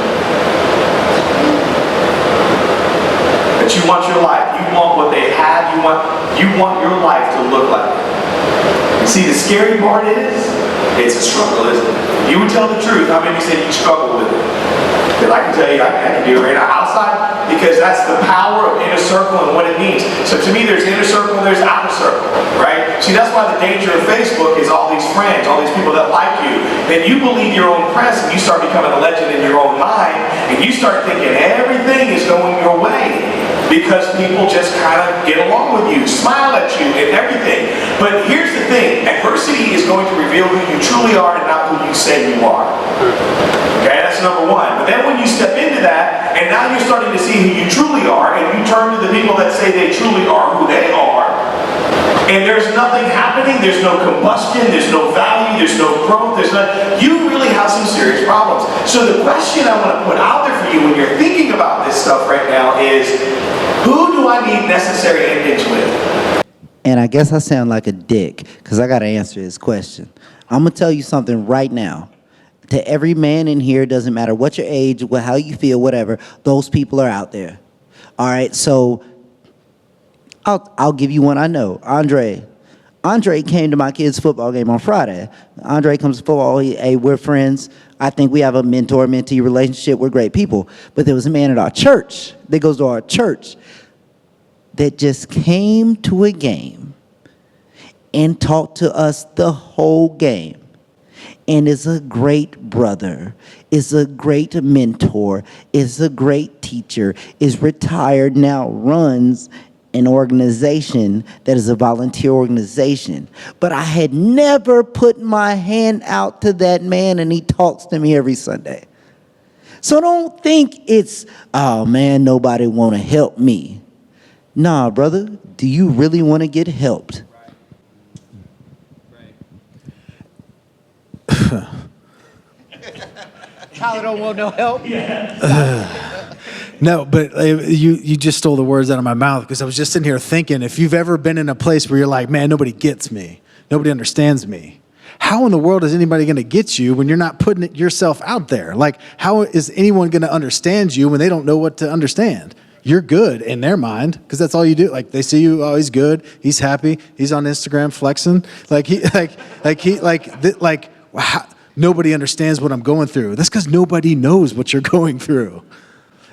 But you want your life. You want what they have. You want your life to look like them. You see, the scary part is, it's a struggle, isn't it? If you would tell the truth, how many say you struggle with it? Because I can tell you, I can do it right now outside, because that's the power of inner circle and what it means. So to me, there's inner circle and there's outer circle, right? See, that's why the danger of Facebook is all these friends, all these people that like you. Then you believe your own press and you start becoming a legend in your own mind, and you start thinking everything is going your way because people just kind of get along with you, smile at you and everything. But here's the thing, adversity is going to reveal who you truly are and not who you say you are. Okay, that's number one. But then when you step into that, and now you're starting to see who you truly are, and you turn to the people that say they truly are who they are, and there's nothing happening, there's no combustion, there's no value, there's no growth, you really have some serious problems. So the question I want to put out there for you when you're thinking about this stuff right now is, who do I need necessary endings with? And I guess I sound like a dick because I got to answer this question. I'm going to tell you something right now. To every man in here, doesn't matter what your age, how you feel, whatever, those people are out there. All right, so I'll give you one I know. Andre came to my kid's football game on Friday. Andre comes to football. Hey, we're friends. I think we have a mentor-mentee relationship. We're great people. But there was a man at our church that goes to our church that just came to a game and talked to us the whole game. And is a great brother, is a great mentor, is a great teacher, is retired now, runs an organization that is a volunteer organization. But I had never put my hand out to that man, and he talks to me every Sunday. So don't think it's, oh man, nobody want to help me. Nah, brother, do you really want to get helped? Tyler don't want no help? No, but you just stole the words out of my mouth, because I was just sitting here thinking, if you've ever been in a place where you're like, man, nobody gets me, nobody understands me, how in the world is anybody going to get you when you're not putting yourself out there? Like, how is anyone going to understand you when they don't know what to understand? You're good in their mind because that's all you do. Like, they see you, oh, he's good, he's happy, he's on Instagram flexing. Wow, nobody understands what I'm going through. That's because nobody knows what you're going through.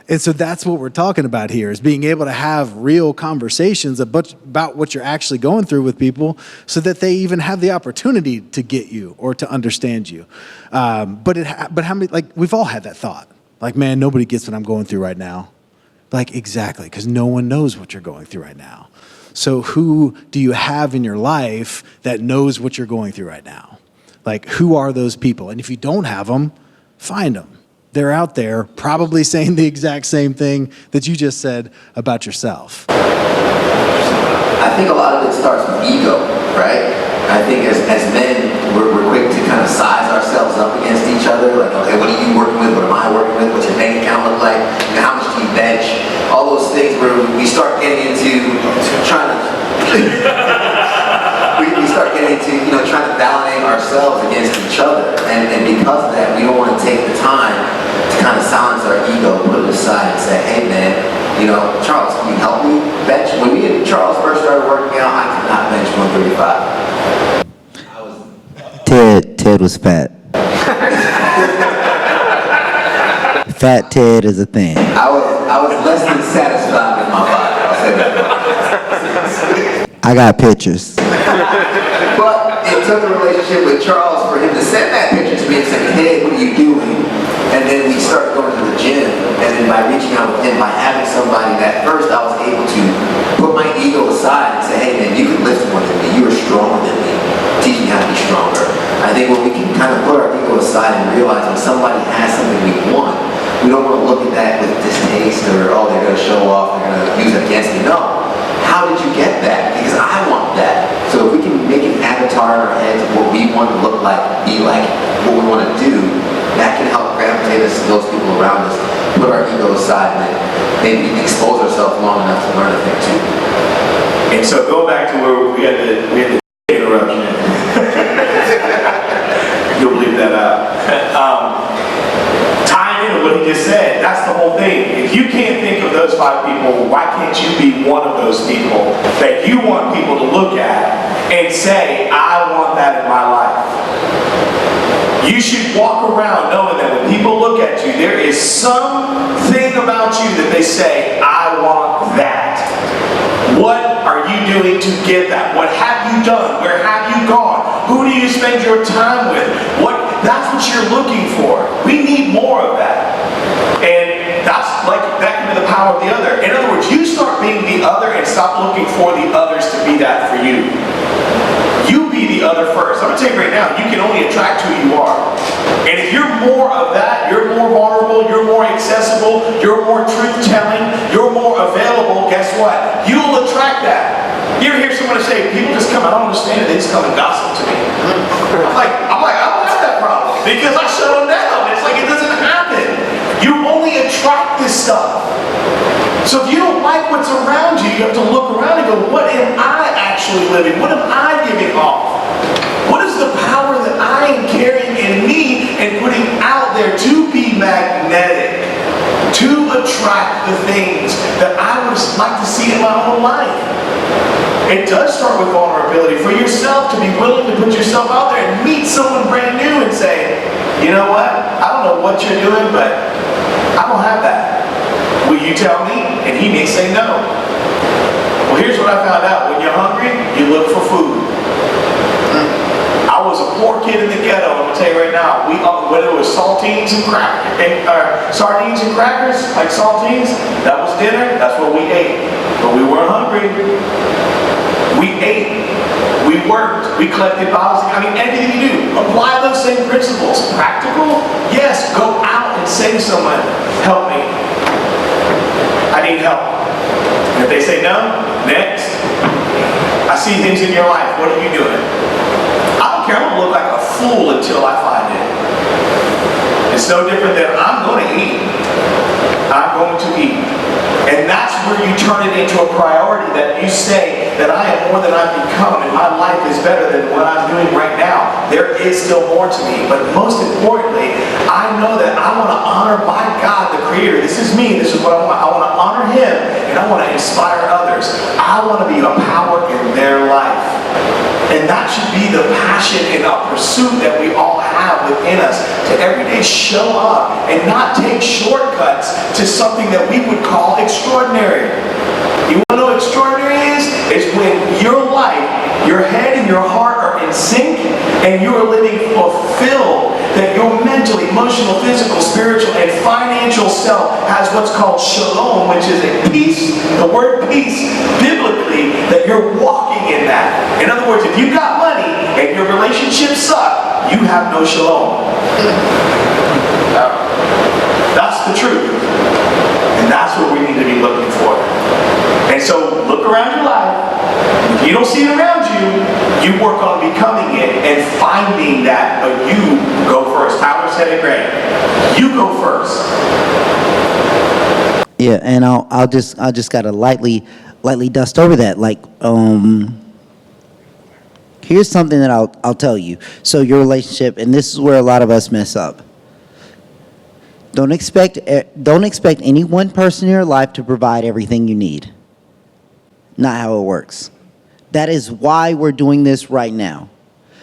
And so that's what we're talking about here, is being able to have real conversations about what you're actually going through with people, so that they even have the opportunity to get you or to understand you. But how many, like, we've all had that thought. Like, man, nobody gets what I'm going through right now. Like, exactly, because no one knows what you're going through right now. So who do you have in your life that knows what you're going through right now? Like, who are those people? And if you don't have them, find them. They're out there probably saying the exact same thing that you just said about yourself. I think a lot of it starts with ego, right? I think as men, we're quick to kind of size ourselves up against each other. Like, okay, what are you working with? What am I working with? What's your bank account look like? You know, how much do you bench? All those things where we start getting into trying to... we start getting into, trying to validate ourselves against each other. And because of that, we don't want to take the time to kind of silence our ego, put it aside and say, hey man, Charles, can you help me bench? When me and Charles first started working out, I could not bench 135. Ted was fat. Fat Ted is a thing. I was less than satisfied with my body, I'll say that. I got pictures. But it took a relationship with Charles for him to send that picture to me and say, hey, what are you doing? And then we started going to the gym, and then by reaching out with him, by having somebody that first I was able to put my ego aside and say, hey man, you can lift more than me, you are stronger than me, teach me how to be stronger. I think when we can kind of put our ego aside and realize when somebody has something we want, we don't want to look at that with distaste or, oh, they're going to show off, they're going to use it against me. No. How did you get that? Because I want that. So if we can make an avatar in our heads of what we want to look like, be like, what we want to do, that can help gravitate us to those people around us, put our ego aside, and maybe expose ourselves long enough to learn a thing too. And so go back to where we had the interruption. You'll bleep that out. Tying into what he just said, that's the whole thing. If you can't think of those 5 people, why can't you be one of those people that you want people to look at and say, I want that in my life? You should walk around knowing that when people people look at you, there is something about you that they say, I want that. What are you doing to get that? What have you done? Where have you gone? Who do you spend your time with? That's what you're looking for. We need more of that. And that's like, that can be the power of the other. In other words, you start being the other and stop looking for the others to be that for you. You be the other first. I'm going to tell you right now, you can only attract who you are. And if you're more of that, you're more vulnerable, you're more accessible, you're more truth-telling, you're more available, guess what? You'll attract that. You ever hear someone say, people just come, I don't understand it, they just come and gossip to me. I'm like, I don't have that problem. Because I shut them down. It's like, it doesn't happen. You only attract this stuff. So if you don't like what's around you, you have to look around and go, what am I actually living? What am I giving off? What is the power that I am carrying in me and putting out there to be magnetic, to attract the things that I would like to see in my own life? It does start with vulnerability for yourself, to be willing to put yourself out there and meet someone brand new and say, you know what? I don't know what you're doing, but I don't have that. Will you tell me? And he may say no. Well, here's what I found out. When you're hungry, you look for food. I was a poor kid in the ghetto. I'm gonna tell you right now. Whether it was saltines and sardines and crackers, like saltines, that was dinner. That's what we ate. But we weren't hungry. We ate. We worked. We collected bottles. I mean, anything you do, apply those same principles. Practical? Yes. Go out and say to someone, "Help me. I need help." And if they say no, next. I see things in your life. What are you doing? I don't care. I'm going to look like a fool until I find it. It's no different than I'm going to eat. I'm going to eat. And that's where you turn it into a priority, that you say that I am more than I've become and my life is better than what I'm doing right now. There is still more to me. But most importantly, I know that I want to honor my God, the Creator. This is me. This is what I want. I want to honor Him, and I want to inspire others. I want to be a power in their life. And that should be the passion and a pursuit that we all have within us, to every day show up and not take shortcuts to something that we would call extraordinary. You want to know what extraordinary is? It's when your life, your head and your heart are in sync and you are living fulfilled, that your mental, emotional, physical, spiritual, and financial self has what's called shalom, which is a peace, the word peace, biblically, that you're walking in that. In other words, if you got money and your relationships suck, you have no shalom. That's the truth. And that's what we need to be looking for. And so, look around your life. If you don't see it around you, you work on becoming it and finding that, but you go first. Tyler said it great. You go first. Yeah, and I'll just gotta lightly dust over that. Like, here's something that I'll tell you. So your relationship, and this is where a lot of us mess up. Don't expect any one person in your life to provide everything you need. Not how it works. That is why we're doing this right now.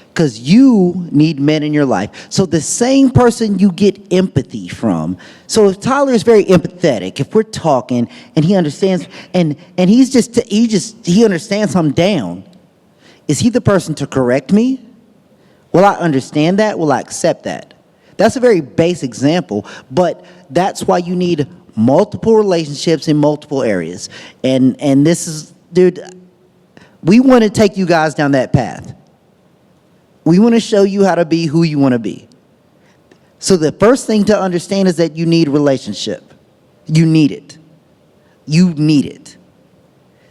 Because you need men in your life. So the same person you get empathy from. So if Tyler is very empathetic, if we're talking and he understands, and he understands I'm down, is he the person to correct me? Will I understand that? Will I accept that? That's a very base example, but that's why you need multiple relationships in multiple areas. And this is, dude, we want to take you guys down that path. We want to show you how to be who you want to be. So the first thing to understand is that you need relationship. You need it. You need it.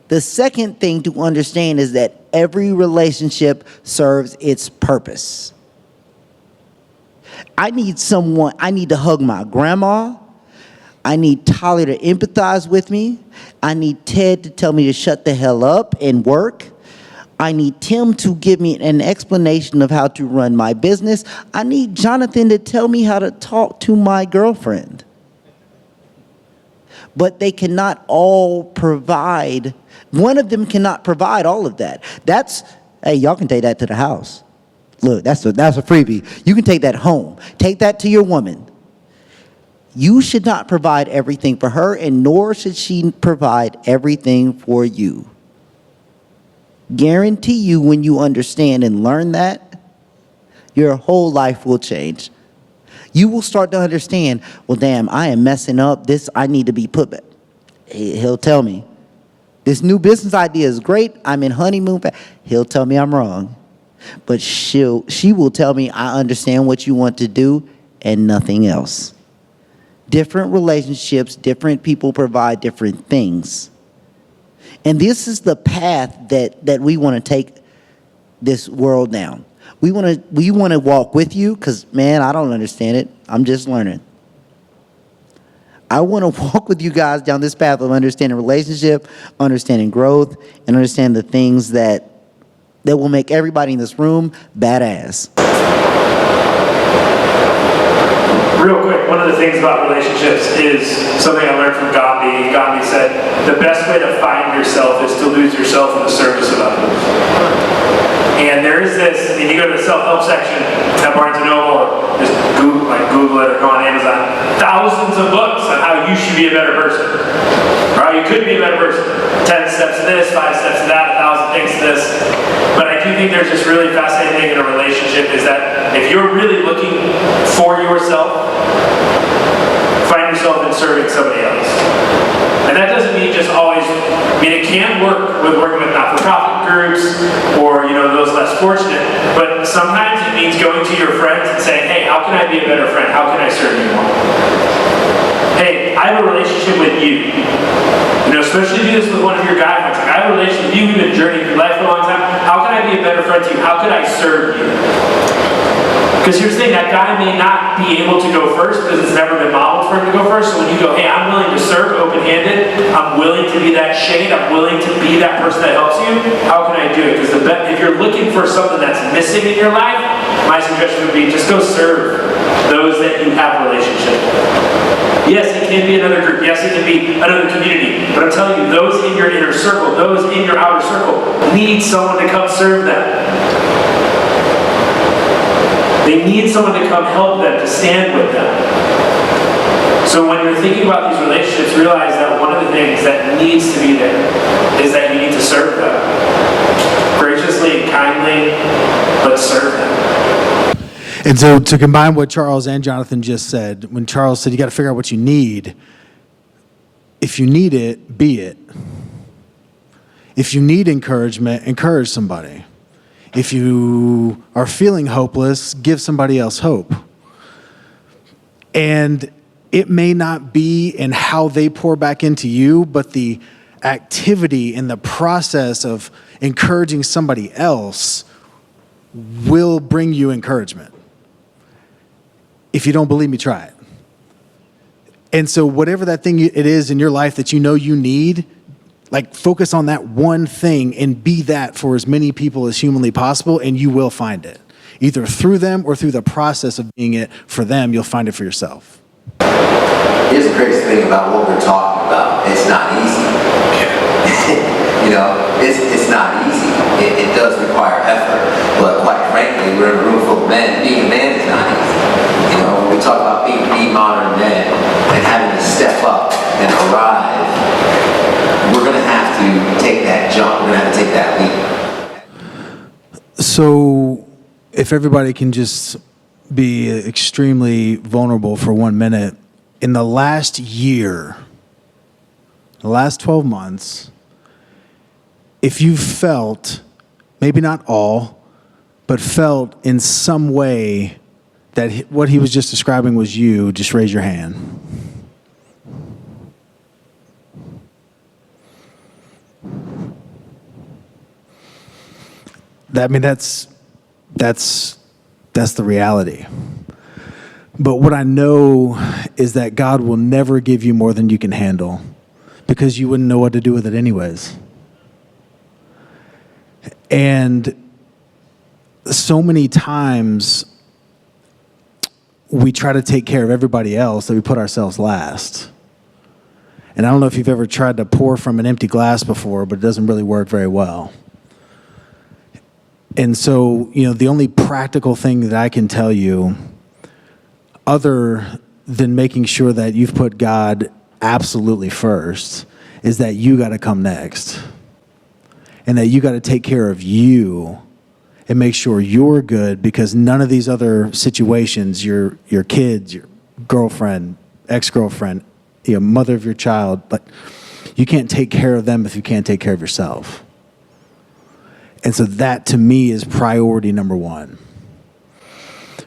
The second thing to understand is that every relationship serves its purpose. I need to hug my grandma. I need Tyler to empathize with me. I need Ted to tell me to shut the hell up and work. I need Tim to give me an explanation of how to run my business. I need Jonathan to tell me how to talk to my girlfriend. But they cannot all provide. One of them cannot provide all of that. Hey, y'all can take that to the house. Look, that's a freebie. You can take that home. Take that to your woman. You should not provide everything for her, and nor should she provide everything for you. Guarantee you, when you understand and learn that, your whole life will change. You will start to understand, well, damn, I am messing up. This, I need to be put back. He'll tell me, this new business idea is great. I'm in honeymoon phase. He'll tell me I'm wrong. But she will tell me, I understand what you want to do and nothing else. Different relationships, different people provide different things. And this is the path that we want to take this world down. We want to walk with you because, man, I don't understand it. I'm just learning. I want to walk with you guys down this path of understanding relationship, understanding growth, and understand the things that will make everybody in this room badass. Real quick, one of the things about relationships is something I learned from Gandhi. Gandhi said, the best way to find yourself is to lose yourself in the service of others. And there is this, and you go to the self-help section at Barnes & Noble, or just Google it or go on Amazon, thousands of books on how you should be a better person, or how you could be a better person. 10 steps to this, 5 steps to that, 1,000 things to this. But I do think there's this really fascinating thing in a relationship is that if you're really looking for yourself, find yourself in serving somebody else. And that doesn't mean just always, it can work with working with not-for-profit groups or, those less fortunate, but sometimes it means going to your friends and saying, hey, how can I be a better friend? How can I serve you more? Hey, I have a relationship with you. Especially do this with one of your guy friends. Like, I have a relationship with you, we've been journeying through life for a long time. How can I be a better friend to you? How can I serve you? Because here's the thing, that guy may not be able to go first because it's never been modeled for him to go first. So when you go, hey, I'm willing to serve open-handed, I'm willing to be that shade, I'm willing to be that person that helps you, how can I do it? Because if you're looking for something that's missing in your life, my suggestion would be just go serve those that you have a relationship with. Yes, it can be another group. Yes, it can be another community. But I'm telling you, those in your inner circle, those in your outer circle, need someone to come serve them. They need someone to come help them, to stand with them. So when you're thinking about these relationships, realize that one of the things that needs to be there is that you need to serve them. Graciously and kindly, but serve them. And so to combine what Charles and Jonathan just said, when Charles said you got to figure out what you need, if you need it, be it. If you need encouragement, encourage somebody. If you are feeling hopeless, give somebody else hope. And it may not be in how they pour back into you, but the activity and the process of encouraging somebody else will bring you encouragement. If you don't believe me, try it. And so whatever that thing it is in your life that you know you need, focus on that one thing and be that for as many people as humanly possible, and you will find it. Either through them or through the process of being it for them, you'll find it for yourself. Here's the crazy thing about what we're talking about. It's not easy. It's not easy. It does require effort. But quite frankly, we're in a room full of men. Being a man is not easy. When we talk about being modern men and having to step up and arrive, we're going to have to take that jump. We're going to have to take that leap. So if everybody can just be extremely vulnerable for 1 minute, in the last year, the last 12 months, if you felt, maybe not all, but felt in some way that what he was just describing was you, just raise your hand. That's the reality. But what I know is that God will never give you more than you can handle, because you wouldn't know what to do with it anyways. And so many times we try to take care of everybody else that we put ourselves last. And I don't know if you've ever tried to pour from an empty glass before, but it doesn't really work very well. And so, the only practical thing that I can tell you, other than making sure that you've put God absolutely first is that you got to come next. And that you got to take care of you and make sure you're good, because none of these other situations, your kids, your girlfriend, ex-girlfriend, mother of your child, but you can't take care of them if you can't take care of yourself. And so that to me is priority number one.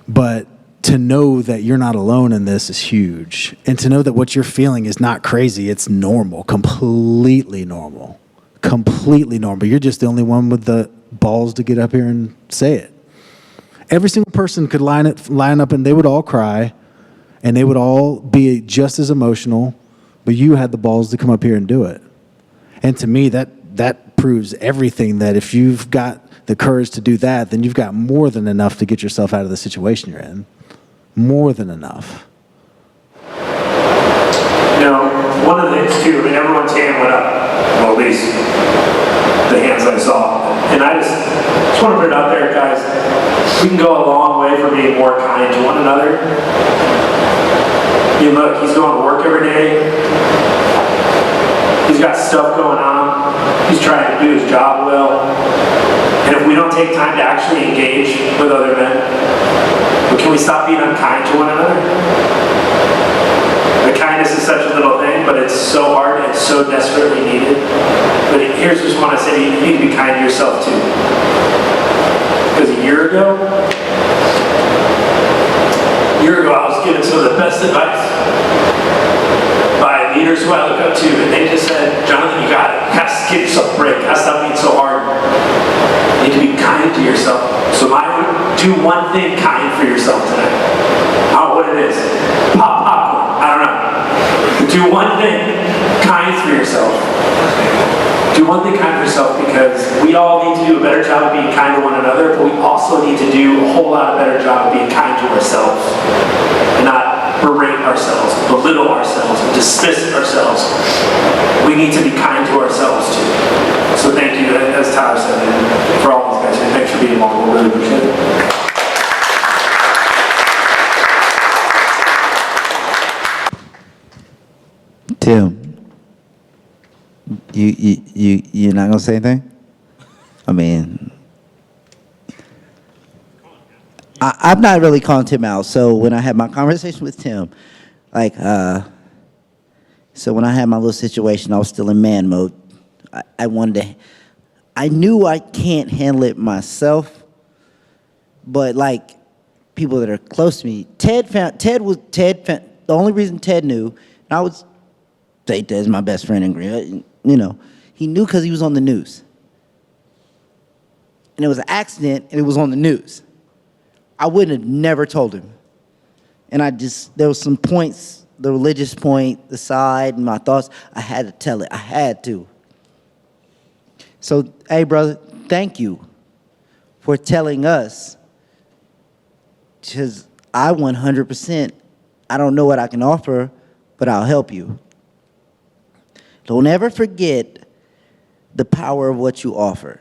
But to know that you're not alone in this is huge. And to know that what you're feeling is not crazy, it's normal, completely normal. Completely normal. You're just the only one with the balls to get up here and say it. Every single person could line up and they would all cry and they would all be just as emotional, but you had the balls to come up here and do it. And to me, that proves everything, that if you've got the courage to do that, then you've got more than enough to get yourself out of the situation you're in. More than enough. One of the things too, everyone's hand went up, well, at least the hands I saw. And I just want to put it out there, guys, we can go a long way for being more kind to one another. Look, he's going to work every day. He's got stuff going on. He's trying to do his job well. And if we don't take time to actually engage with other men, can we stop being unkind to one another? The kindness is such a little thing, but it's so hard and so desperately needed. But here's just what I say, you need to be kind to yourself too. Because a year ago, I was given some of the best advice by leaders who I look up to, and they just said, Jonathan, you got it. You got to give yourself a break. You got to stop being so hard. You need to be kind to yourself. So do one thing kind for yourself tonight. I don't know what it is. Popcorn. I don't know. But do one thing kind for yourself. Do one thing kind for yourself, because we all need to do a better job of being kind to one another, but we also need to do a whole lot of better job of being kind to ourselves. And not berate ourselves, belittle ourselves, and dismiss ourselves. We need to be kind to ourselves too. So thank you, as Tyler said, and for all these guys. Thanks for being along. We really appreciate it. Tim, you're not gonna say anything? I mean, I'm not really calling Tim out. So when I had my conversation with Tim, so when I had my little situation, I was still in man mode. I knew I can't handle it myself, but people that are close to me, the only reason Ted knew, and I would say Ted's my best friend in Green, he knew because he was on the news. And it was an accident, and it was on the news. I wouldn't have never told him. And there was some points, the religious point, the side, and my thoughts, I had to tell it. I had to. So, hey, brother, thank you for telling us, because I 100%, I don't know what I can offer, but I'll help you. Don't ever forget the power of what you offer.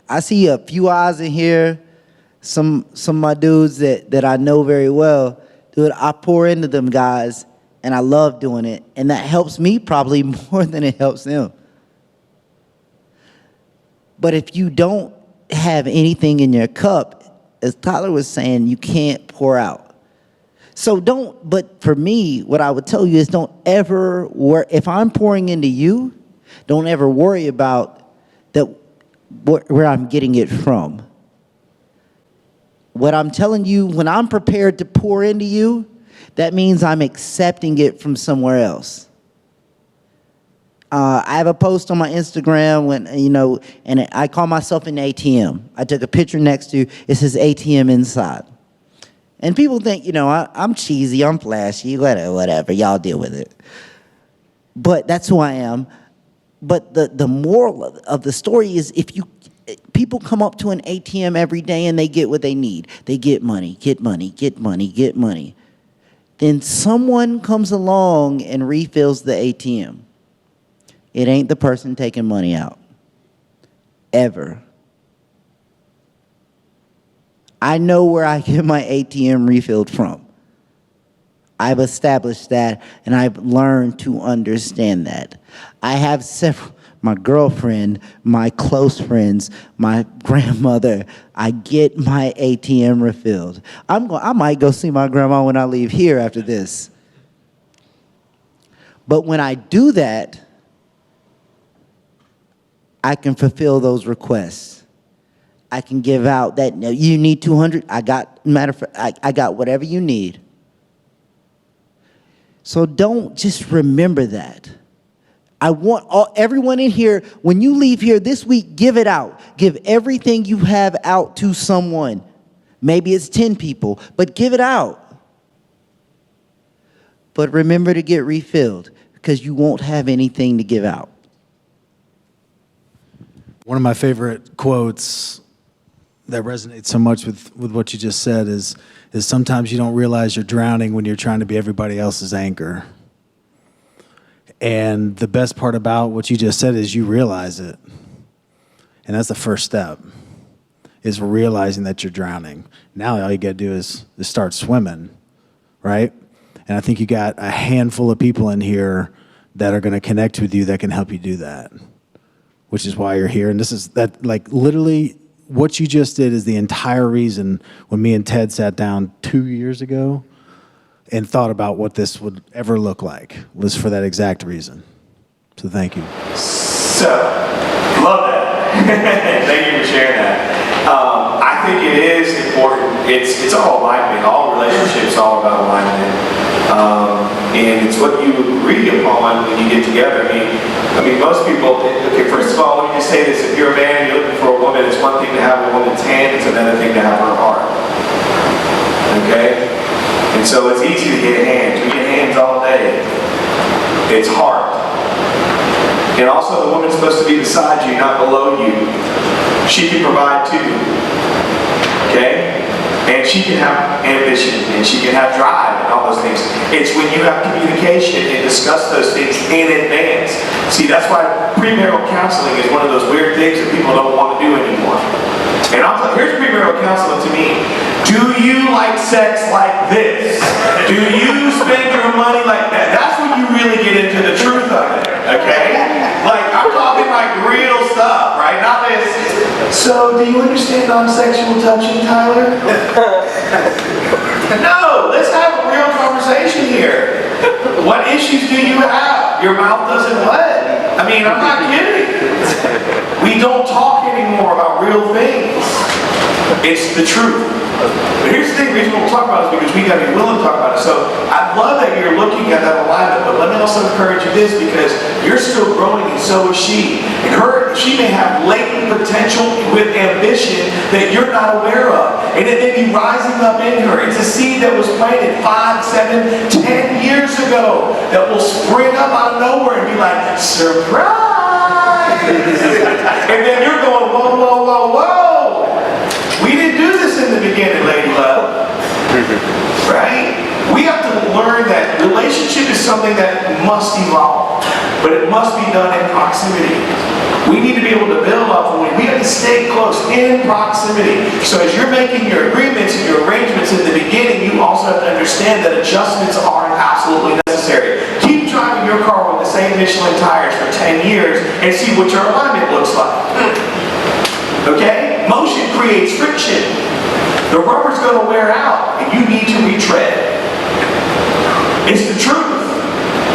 I see a few eyes in here, some of my dudes that I know very well. Dude, I pour into them guys, and I love doing it, and that helps me probably more than it helps them. But if you don't have anything in your cup, as Tyler was saying, you can't pour out. So but for me, what I would tell you is don't ever worry. If I'm pouring into you, don't ever worry about where I'm getting it from. What I'm telling you, when I'm prepared to pour into you, that means I'm accepting it from somewhere else. I have a post on my Instagram and I call myself an ATM. I took a picture next to it says ATM inside. And people think, I'm cheesy, I'm flashy, whatever, y'all deal with it. But that's who I am. But the moral of the story is people come up to an ATM every day and they get what they need. They get money, get money, get money, get money. Then someone comes along and refills the ATM. It ain't the person taking money out. Ever. I know where I get my ATM refilled from. I've established that, and I've learned to understand that. I have several, my girlfriend, my close friends, my grandmother, I get my ATM refilled. I might go see my grandma when I leave here after this. But when I do that, I can fulfill those requests. I can give out that, you need 200, I got whatever you need. So don't just remember that. I want everyone in here, when you leave here this week, give it out. Give everything you have out to someone. Maybe it's 10 people, but give it out. But remember to get refilled, because you won't have anything to give out. One of my favorite quotes that resonates so much with what you just said is sometimes you don't realize you're drowning when you're trying to be everybody else's anchor. And the best part about what you just said is you realize it. And that's the first step, is realizing that you're drowning. Now all you got to do is start swimming, right? And I think you got a handful of people in here that are going to connect with you that can help you do that, which is why you're here. And this is that, like, literally what you just did is the entire reason when me and Ted sat down 2 years ago and thought about what this would ever look like, was for that exact reason. So thank you. So, love that. Thank you for sharing that. I think it is important. It's all alignment. All relationships are all about alignment. And it's what you agree upon when you get together. I mean, most people, okay, first of all, let me just say this. If you're a man and you're looking for a woman, it's one thing to have a woman's hand, it's another thing to have her heart. Okay? And so it's easy to get hands. We get hands all day. It's heart. And also, the woman's supposed to be beside you, not below you. She can provide too. Okay? And she can have ambition, and she can have drive, and all those things. It's when you have communication and discuss those things in advance. See, that's why premarital counseling is one of those weird things that people don't want to do anymore. And I'll tell you, here's premarital counseling to me. Do you like sex like this? Do you spend your money like that? That's when you really get into the truth of it, okay? Like, I'm talking like real stuff, right? Not this. So, do you understand non-sexual touching, Tyler? No, let's have a real conversation here. What issues do you have? Your mouth doesn't what? I mean, I'm not kidding. We don't talk anymore about real things. It's the truth. But here's the thing, the reason we'll talk about it is because we got to be willing to talk about it. So I love that you're looking at that alignment, but let me also encourage you this, because you're still growing and so is she. And she may have latent potential with ambition that you're not aware of. And it may be rising up in her. It's a seed that was planted 5, 7, 10 years ago that will spring up out of nowhere and be like, surprise! And then you're going, whoa, whoa, whoa, whoa! We didn't do this in the beginning, Lady Love. Right? We have to learn that relationship is something that must evolve, but it must be done in proximity. We need to be able to build off of it. We have to stay close in proximity. So as you're making your agreements and your arrangements in the beginning, you also have to understand that adjustments are absolutely necessary. Keep driving your car with the same Michelin tires for 10 years and see what your alignment looks like. Okay? Motion creates friction. The rubber's going to wear out, and you need to retread. It's the truth.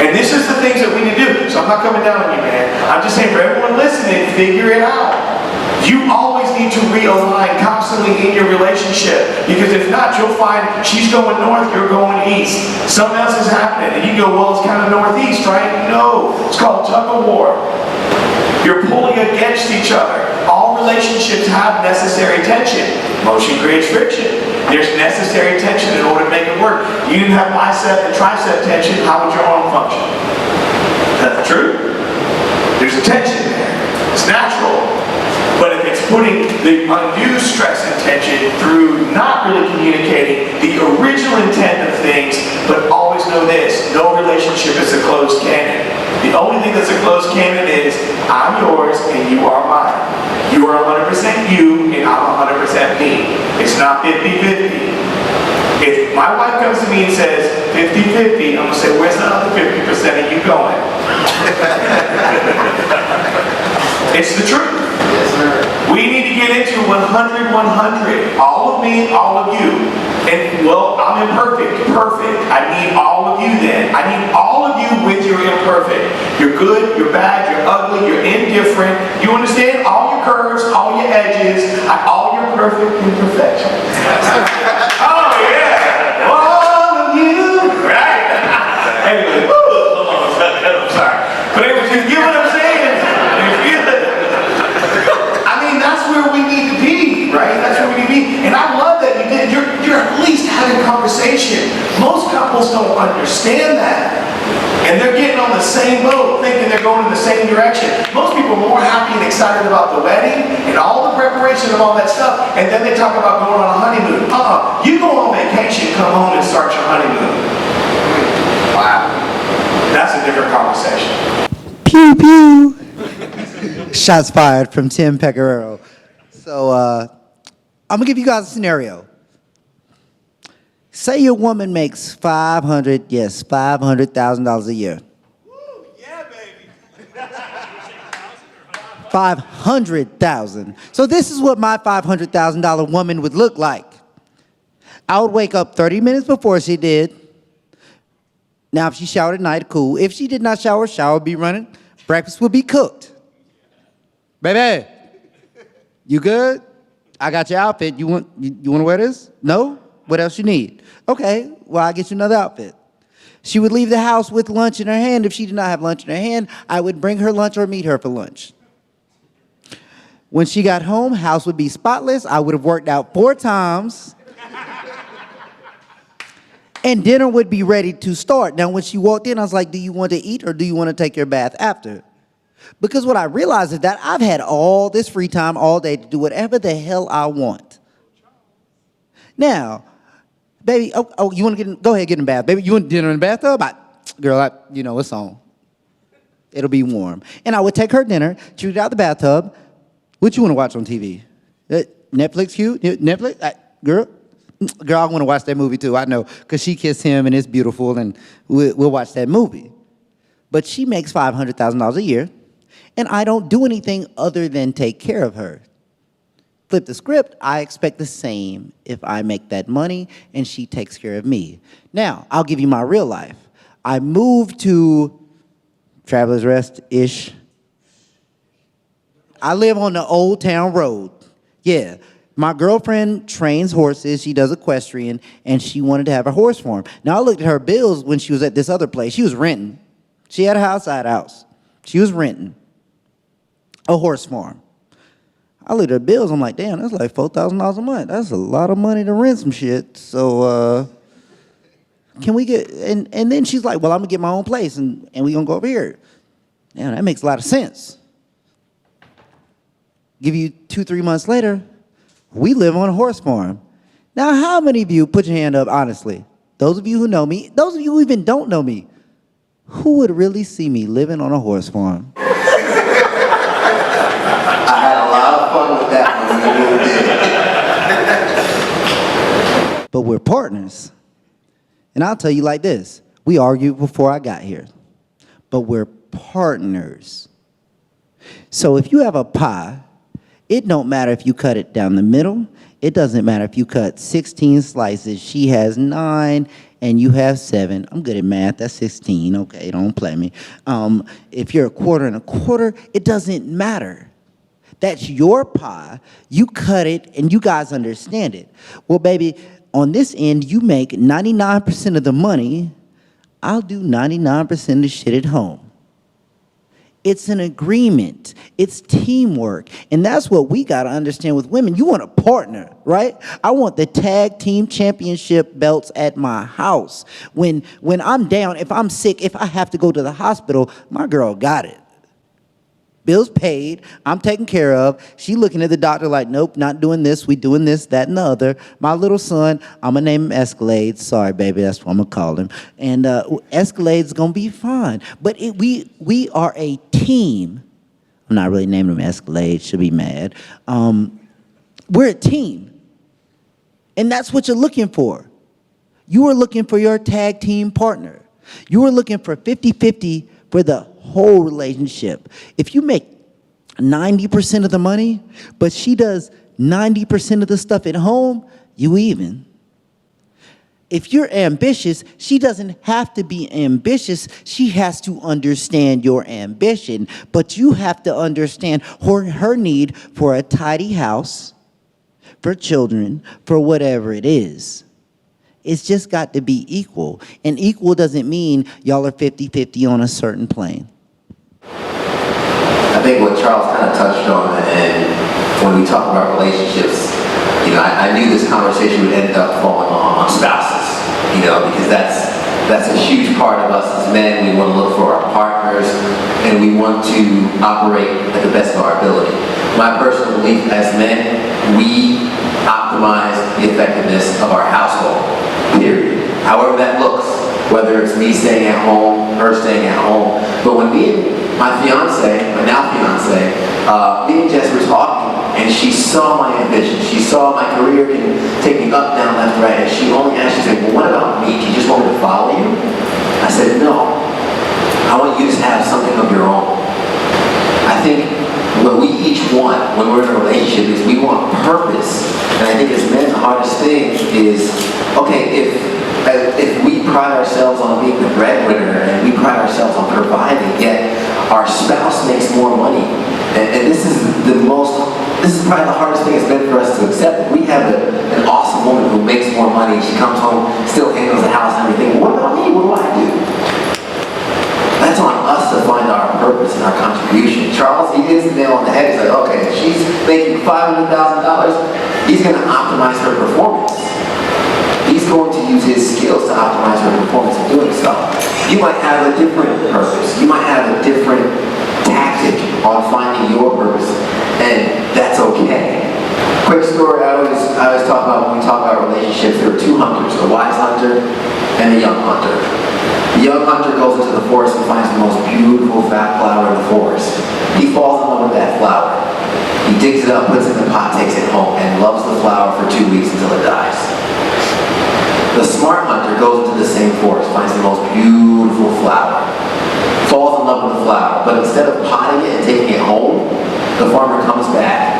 And this is the things that we need to do. So I'm not coming down on you, man. I'm just saying for everyone listening, figure it out. You always need to realign constantly in your relationship. Because if not, you'll find she's going north, you're going east. Something else is happening. And you go, well, it's kind of northeast, right? No. It's called tug of war. You're pulling against each other. All relationships have necessary tension. Motion creates friction. There's necessary tension in order to make it work. You didn't have bicep and tricep tension, how would your arm function? That's true. There's a tension there. It's natural. But if it's putting the undue stress and tension through not really communicating the original intent of things, but always know this, no relationship is a closed cannon. The only thing that's a closed cannon is, I'm yours and you are mine. You are 100% you and I'm 100% me. It's not 50-50. If my wife comes to me and says 50-50, I'm gonna say, where's the other 50% of you going? It's the truth. Yes, sir. We need to get into 100-100. All of me, all of you. And well, I'm imperfect. Perfect. I need all of you then. I need all of you with your imperfect. You're good, you're bad, you're ugly, you're indifferent. You understand? All your curves, all your edges, all your perfect imperfections. Oh yeah! All of you! Right? Anyway, I'm sorry. But anyway, you get what I'm saying? You feel it? I mean, that's where we need to be, right? That's where we need to be. And I love that you did. You're at least having conversation. Most couples don't understand that. And they're getting on the same boat, thinking they're going in the same direction. Most people are more happy and excited about the wedding and all the preparation of all that stuff, and then they talk about going on a honeymoon. You go on vacation, come home and start your honeymoon. Wow. That's a different conversation. Pew, pew. Shots fired from Tim Pecoraro. So I'm going to give you guys a scenario. Say your woman makes $500,000 a year. Woo, yeah, baby. 500,000. So this is what my $500,000 woman would look like. I would wake up 30 minutes before she did. Now, if she showered at night, cool. If she did not shower, shower would be running. Breakfast would be cooked. Baby, you good? I got your outfit. You want to wear this? No? What else you need? Okay, well, I'll get you another outfit. She would leave the house with lunch in her hand. If she did not have lunch in her hand, I would bring her lunch or meet her for lunch. When she got home, house would be spotless. I would have worked out 4 times. And dinner would be ready to start. Now, when she walked in, I was like, do you want to eat or do you want to take your bath after? Because what I realized is that I've had all this free time all day to do whatever the hell I want. Now, baby, you want to go ahead, get in the bath. Baby, you want dinner in the bathtub? Girl, it's on. It'll be warm. And I would take her dinner, shoot it out the bathtub. What you want to watch on TV? Netflix cute? Netflix? Girl, I want to watch that movie too. I know, because she kissed him and it's beautiful, and we'll watch that movie. But she makes $500,000 a year, and I don't do anything other than take care of her. Flip the script, I expect the same if I make that money and she takes care of me. Now, I'll give you my real life. I moved to Travelers Rest-ish. I live on the Old Town Road. Yeah, my girlfriend trains horses. She does equestrian, and she wanted to have a horse farm. Now, I looked at her bills when she was at this other place. She was renting. She had a house outside house. She was renting a horse farm. I looked at her bills. I'm like, damn, that's like $4,000 a month. That's a lot of money to rent some shit. So can we get, and then she's like, well, I'm going to get my own place, and we're going to go over here. Damn, that makes a lot of sense. Give you 2-3 months later, we live on a horse farm. Now, how many of you, put your hand up honestly, those of you who know me, those of you who even don't know me, who would really see me living on a horse farm? I had a lot of fun with that one. But we're partners. And I'll tell you like this. We argued before I got here. But we're partners. So if you have a pie, it don't matter if you cut it down the middle. It doesn't matter if you cut 16 slices. She has 9 and you have 7. I'm good at math. That's 16. Okay, don't play me. If you're a quarter and a quarter, it doesn't matter. That's your pie. You cut it, and you guys understand it. Well, baby, on this end, you make 99% of the money. I'll do 99% of the shit at home. It's an agreement. It's teamwork. And that's what we got to understand with women. You want a partner, right? I want the tag team championship belts at my house. When I'm down, if I'm sick, if I have to go to the hospital, my girl got it. Bills paid, I'm taken care of. She looking at the doctor like, nope, not doing this. We doing this, that, and the other. My little son, I'm going to name him Escalade. Sorry, baby, that's what I'm going to call him. And Escalade's going to be fine. But we are a team. I'm not really naming him Escalade. She'll be mad. We're a team. And that's what you're looking for. You are looking for your tag team partner. You are looking for 50-50 for the whole relationship. If you make 90% of the money, but she does 90% of the stuff at home, you even. If you're ambitious, she doesn't have to be ambitious. She has to understand your ambition, but you have to understand her need for a tidy house, for children, for whatever it is. It's just got to be equal. And equal doesn't mean y'all are 50-50 on a certain plane. I think what Charles kind of touched on, and when we talk about relationships, I knew this conversation would end up falling on spouses, because that's a huge part of us as men. We want to look for our partners, and we want to operate at the best of our ability. My personal belief as men, we optimize the effectiveness of our household, period. However that looks, whether it's me staying at home, her staying at home. But when me and my now fiance, me and Jess were talking, and she saw my ambition. She saw my career can take me up, down, left, right, and she only asked, she said, well, what about me? Do you just want me to follow you? I said, no. I want you to have something of your own. I think what we each want when we're in a relationship is we want purpose. And I think as men, the hardest thing is, okay, if we pride ourselves on being the breadwinner and we pride ourselves on providing, yet our spouse makes more money. And this is probably the hardest thing it's been for us to accept. We have an awesome woman who makes more money. She comes home, still handles the house and everything. What about me? What do I do? That's on us to find our purpose and our contribution. Charles, he hits the nail on the head. He's like, okay, if she's making $500,000, he's going to optimize her performance. He's going to use his skills to optimize her performance in doing so. You might have a different purpose. You might have a different tactic on finding your purpose, and that's okay. Quick story I always talk about when we talk about relationships. There are two hunters, a wise hunter and a young hunter. The young hunter goes into the forest and finds the most beautiful fat flower in the forest. He falls in love with that flower. He digs it up, puts it in the pot, takes it home, and loves the flower for 2 weeks until it dies. The smart hunter goes into the same forest, finds the most beautiful flower, falls in love with the flower, but instead of potting it and taking it home, the farmer comes back,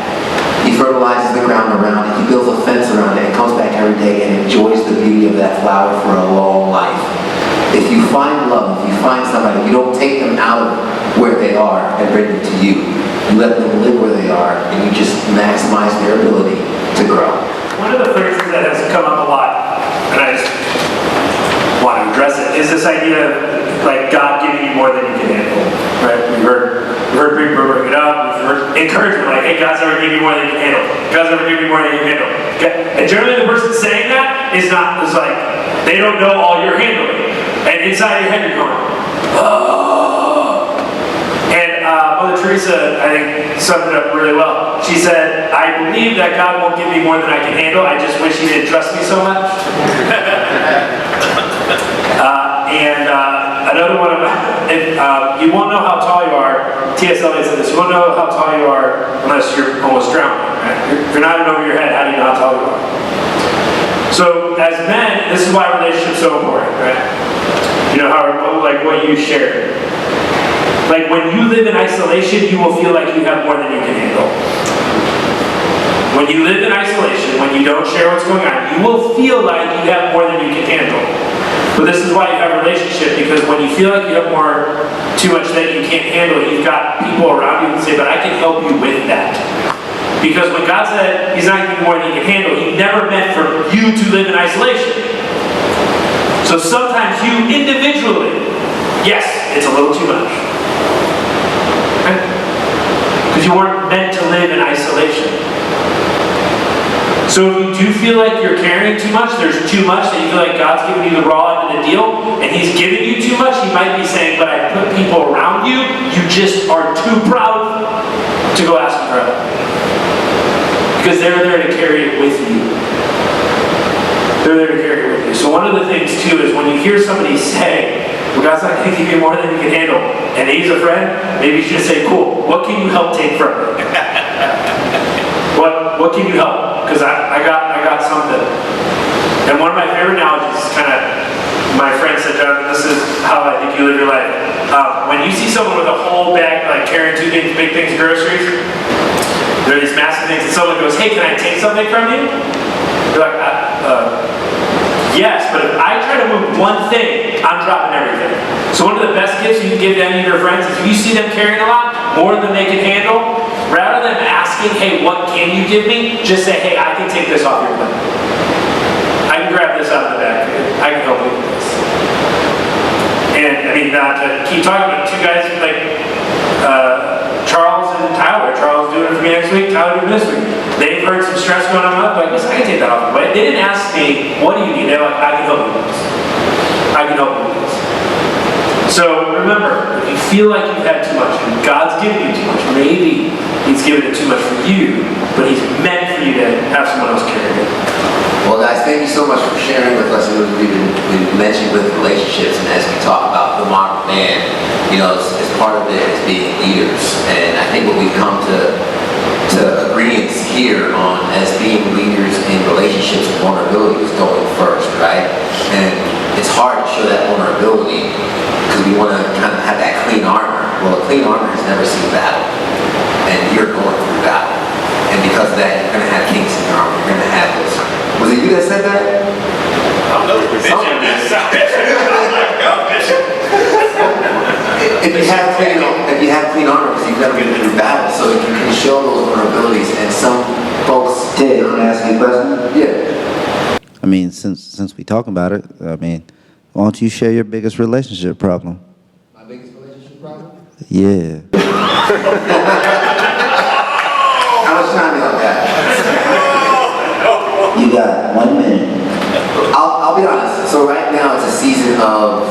he fertilizes the ground around it, he builds a fence around it, and comes back every day and enjoys the beauty of that flower for a long life. If you find love, if you find somebody, you don't take them out of where they are and bring them to you. You let them live where they are, and you just maximize their ability to grow. One of the phrases that has come up a lot, and I just want to address it, is this idea of like God giving you more than you can handle. Right? We've heard people bring it up. We've heard encouragement like, hey, God's never give you more than you can handle. God's never give you more than you can handle. Okay? And generally, the person saying that is like they don't know all you're handling. And inside your head, you're going, oh. And Mother Teresa, I think, summed it up really well. She said, I believe that God won't give me more than I can handle. I just wish He didn't trust me so much. Another one of you won't know how tall you are. T.S. Eliot said this. You won't know how tall you are unless you're almost drowning. Right? If you're not even over your head, how do you know how tall you are? So as men, this is why relationships are so important, right? You know, how, like what you shared. Like when you live in isolation, you will feel like you have more than you can handle. When you live in isolation, when you don't share what's going on, you will feel like you have more than you can handle. But this is why you have a relationship, because when you feel like you have too much that you can't handle, you've got people around you who say, but I can help you with that. Because when God said He's not giving you more than you can handle, He never meant for you to live in isolation. So sometimes you individually, yes, it's a little too much. Right? Because you weren't meant to live in isolation. So if you do feel like you're carrying too much, there's too much, that you feel like God's giving you the raw end of the deal, and He's giving you too much, He might be saying, but I put people around you, you just are too proud to go ask for help. Because they're there to carry it with you. They're there to carry it with you. So one of the things too is when you hear somebody say, well, God's not going to give you more than you can handle, and He's a friend, maybe you should say, cool, what can you help take from it? What can you help? Because I got something. And one of my favorite analogies is kind of, my friend said, Jonathan, this is how I think you live your life. When you see someone with a whole bag, like carrying 2 things, big things, groceries, there are these massive things, and someone goes, hey, can I take something from you? You're like, yes, but if I try to move one thing, I'm dropping everything. So one of the best gifts you can give to any of your friends is if you see them carrying a lot, more than they can handle, rather than asking, hey, what can you give me? Just say, hey, I can take this off your plate. I can grab this out of the back. I can help you with this. And I mean, not to keep talking about 2 guys like Charles and Tyler. Charles doing it for me next week, Tyler doing it this week. They've heard some stress going on. Like, listen, I can take that off. But they didn't ask me, what do you need? They're like, I can help you with this. I can help you with this. So remember, if you feel like you've had too much, and God's given you too much, maybe He's given it too much for you, but He's meant for you to have someone else carry it. Well, guys, thank you so much for sharing with us. We've mentioned with relationships, and as we talk about the modern man, you know, it's part of it is being leaders. And I think what we've come to agreements here on as being leaders in relationships and vulnerability is going first, right? And it's hard to show that vulnerability because we want to kind of have that clean armor. Well, a clean armor has never seen battle, and you're going through battle. And because of that, you're going to have kinks in your armor. You're going to have those. Was it you that said that? I don't know. If you have clean armor, because you've never been through battle, so you can show those vulnerabilities. And some folks Ted, can I ask you a question? Yeah. I mean, since we talking about it, I mean, why don't you share your biggest relationship problem? My biggest relationship problem? Yeah. How much time you got that? You got 1 minute. I'll be honest. So right now it's a season of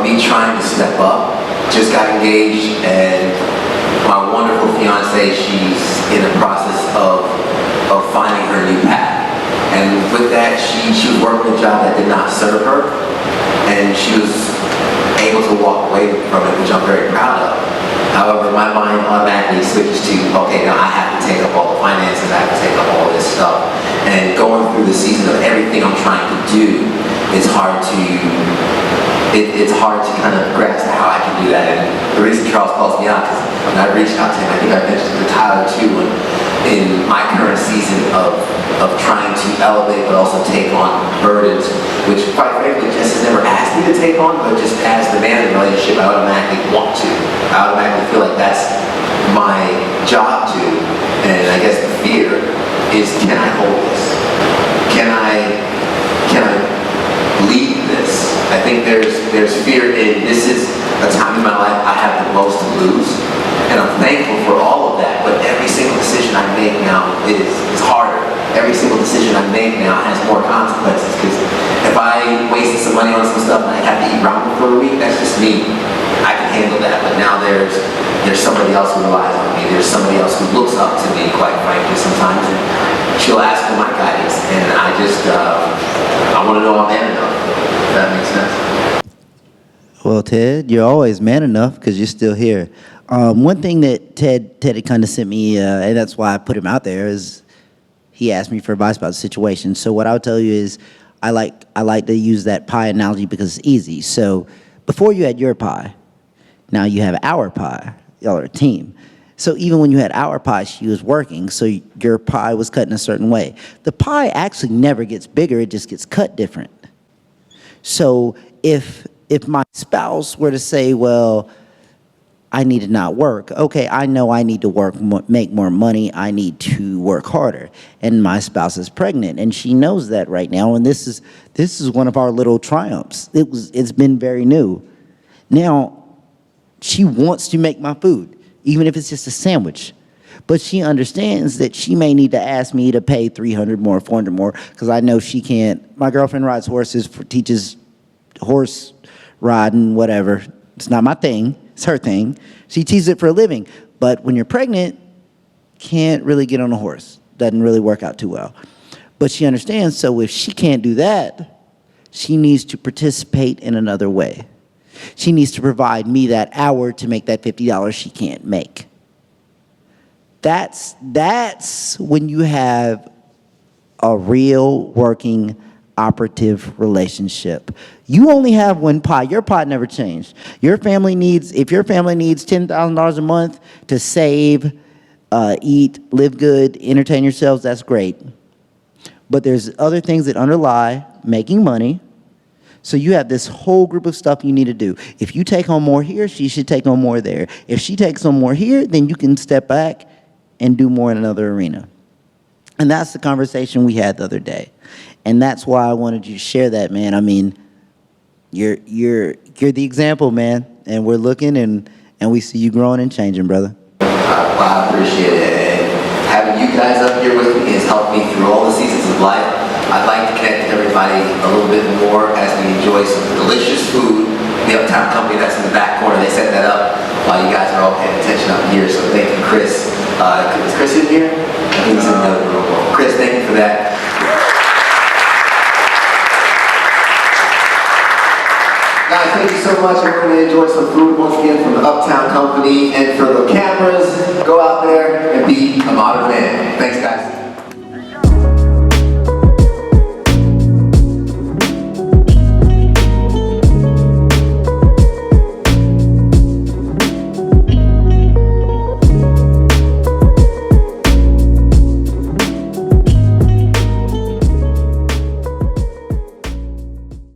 me trying to step up. Just got engaged, and my wonderful fiance, she's in the process of finding her new path. And with that, she was working a job that did not serve her, and she was able to walk away from it, which I'm very proud of. However, my mind automatically switches to, okay, now I have to take up all the finances, I have to take up all this stuff. And going through the season of everything I'm trying to do, it's hard to kind of grasp how I can do that. And the reason Charles calls me out, because when I reached out to him, I think I mentioned to Tyler too, in my current season of trying to elevate but also take on burdens, which quite frankly Jess has never asked me to take on, but just as the man in the relationship, I automatically want to. I automatically feel like that's my job to. And I guess the fear is, can I hold this? Can I lead this? I think there's fear in, this is a time in my life I have the most to lose, and I'm thankful for all of that, but every single decision I make now is harder. Every single decision I make now has more consequences, because if I wasted some money on some stuff and I have to eat ramen for a week, that's just me. I can handle that, but now there's somebody else who relies on me. There's somebody else who looks up to me, quite frankly, sometimes, and she'll ask for my guidance, and I want to know I'm man enough, if that makes sense. Well, Ted, you're always man enough because you're still here. One thing that Ted had kind of sent me, and that's why I put him out there, is he asked me for advice about the situation. So what I'll tell you is I like to use that pie analogy because it's easy. So before you had your pie, now you have our pie. Y'all are a team. So even when you had our pie, she was working, so your pie was cut in a certain way. The pie actually never gets bigger, it just gets cut different. So if my spouse were to say, well, I need to not work. Okay, I know I need to work, make more money. I need to work harder. And my spouse is pregnant, and she knows that right now. And this is one of our little triumphs. It's been very new. Now, she wants to make my food, even if it's just a sandwich. But she understands that she may need to ask me to pay $300 more, $400 more, because I know she can't. My girlfriend rides horses, teaches horse riding, whatever. It's not my thing. It's her thing. She teaches it for a living. But when you're pregnant, can't really get on a horse. Doesn't really work out too well. But she understands, so if she can't do that, she needs to participate in another way. She needs to provide me that hour to make that $50 she can't make. That's when you have a real working operative relationship. You only have one pot. Your pot never changed. If your family needs $10,000 a month to save, eat, live good, entertain yourselves, that's great. But there's other things that underlie making money. So you have this whole group of stuff you need to do. If you take home more here, she should take home more there. If she takes home more here, then you can step back and do more in another arena. And that's the conversation we had the other day. And that's why I wanted you to share that, man. I mean, you're the example, man. And we're looking and we see you growing and changing, brother. Well, I appreciate it. And having you guys up here with me has helped me through all the seasons of life. I'd like to connect with everybody a little bit more as we enjoy some delicious food. The Uptown Company that's in the back corner, they set that up while you guys are all paying attention up here. So thank you, Chris. Is Chris in here? I think he's in the other room. Chris, thank you for that. Guys, thank you so much. We're going to enjoy some food once again from the Uptown Company. And for the cameras, go out there and be a modern man. Thanks, guys.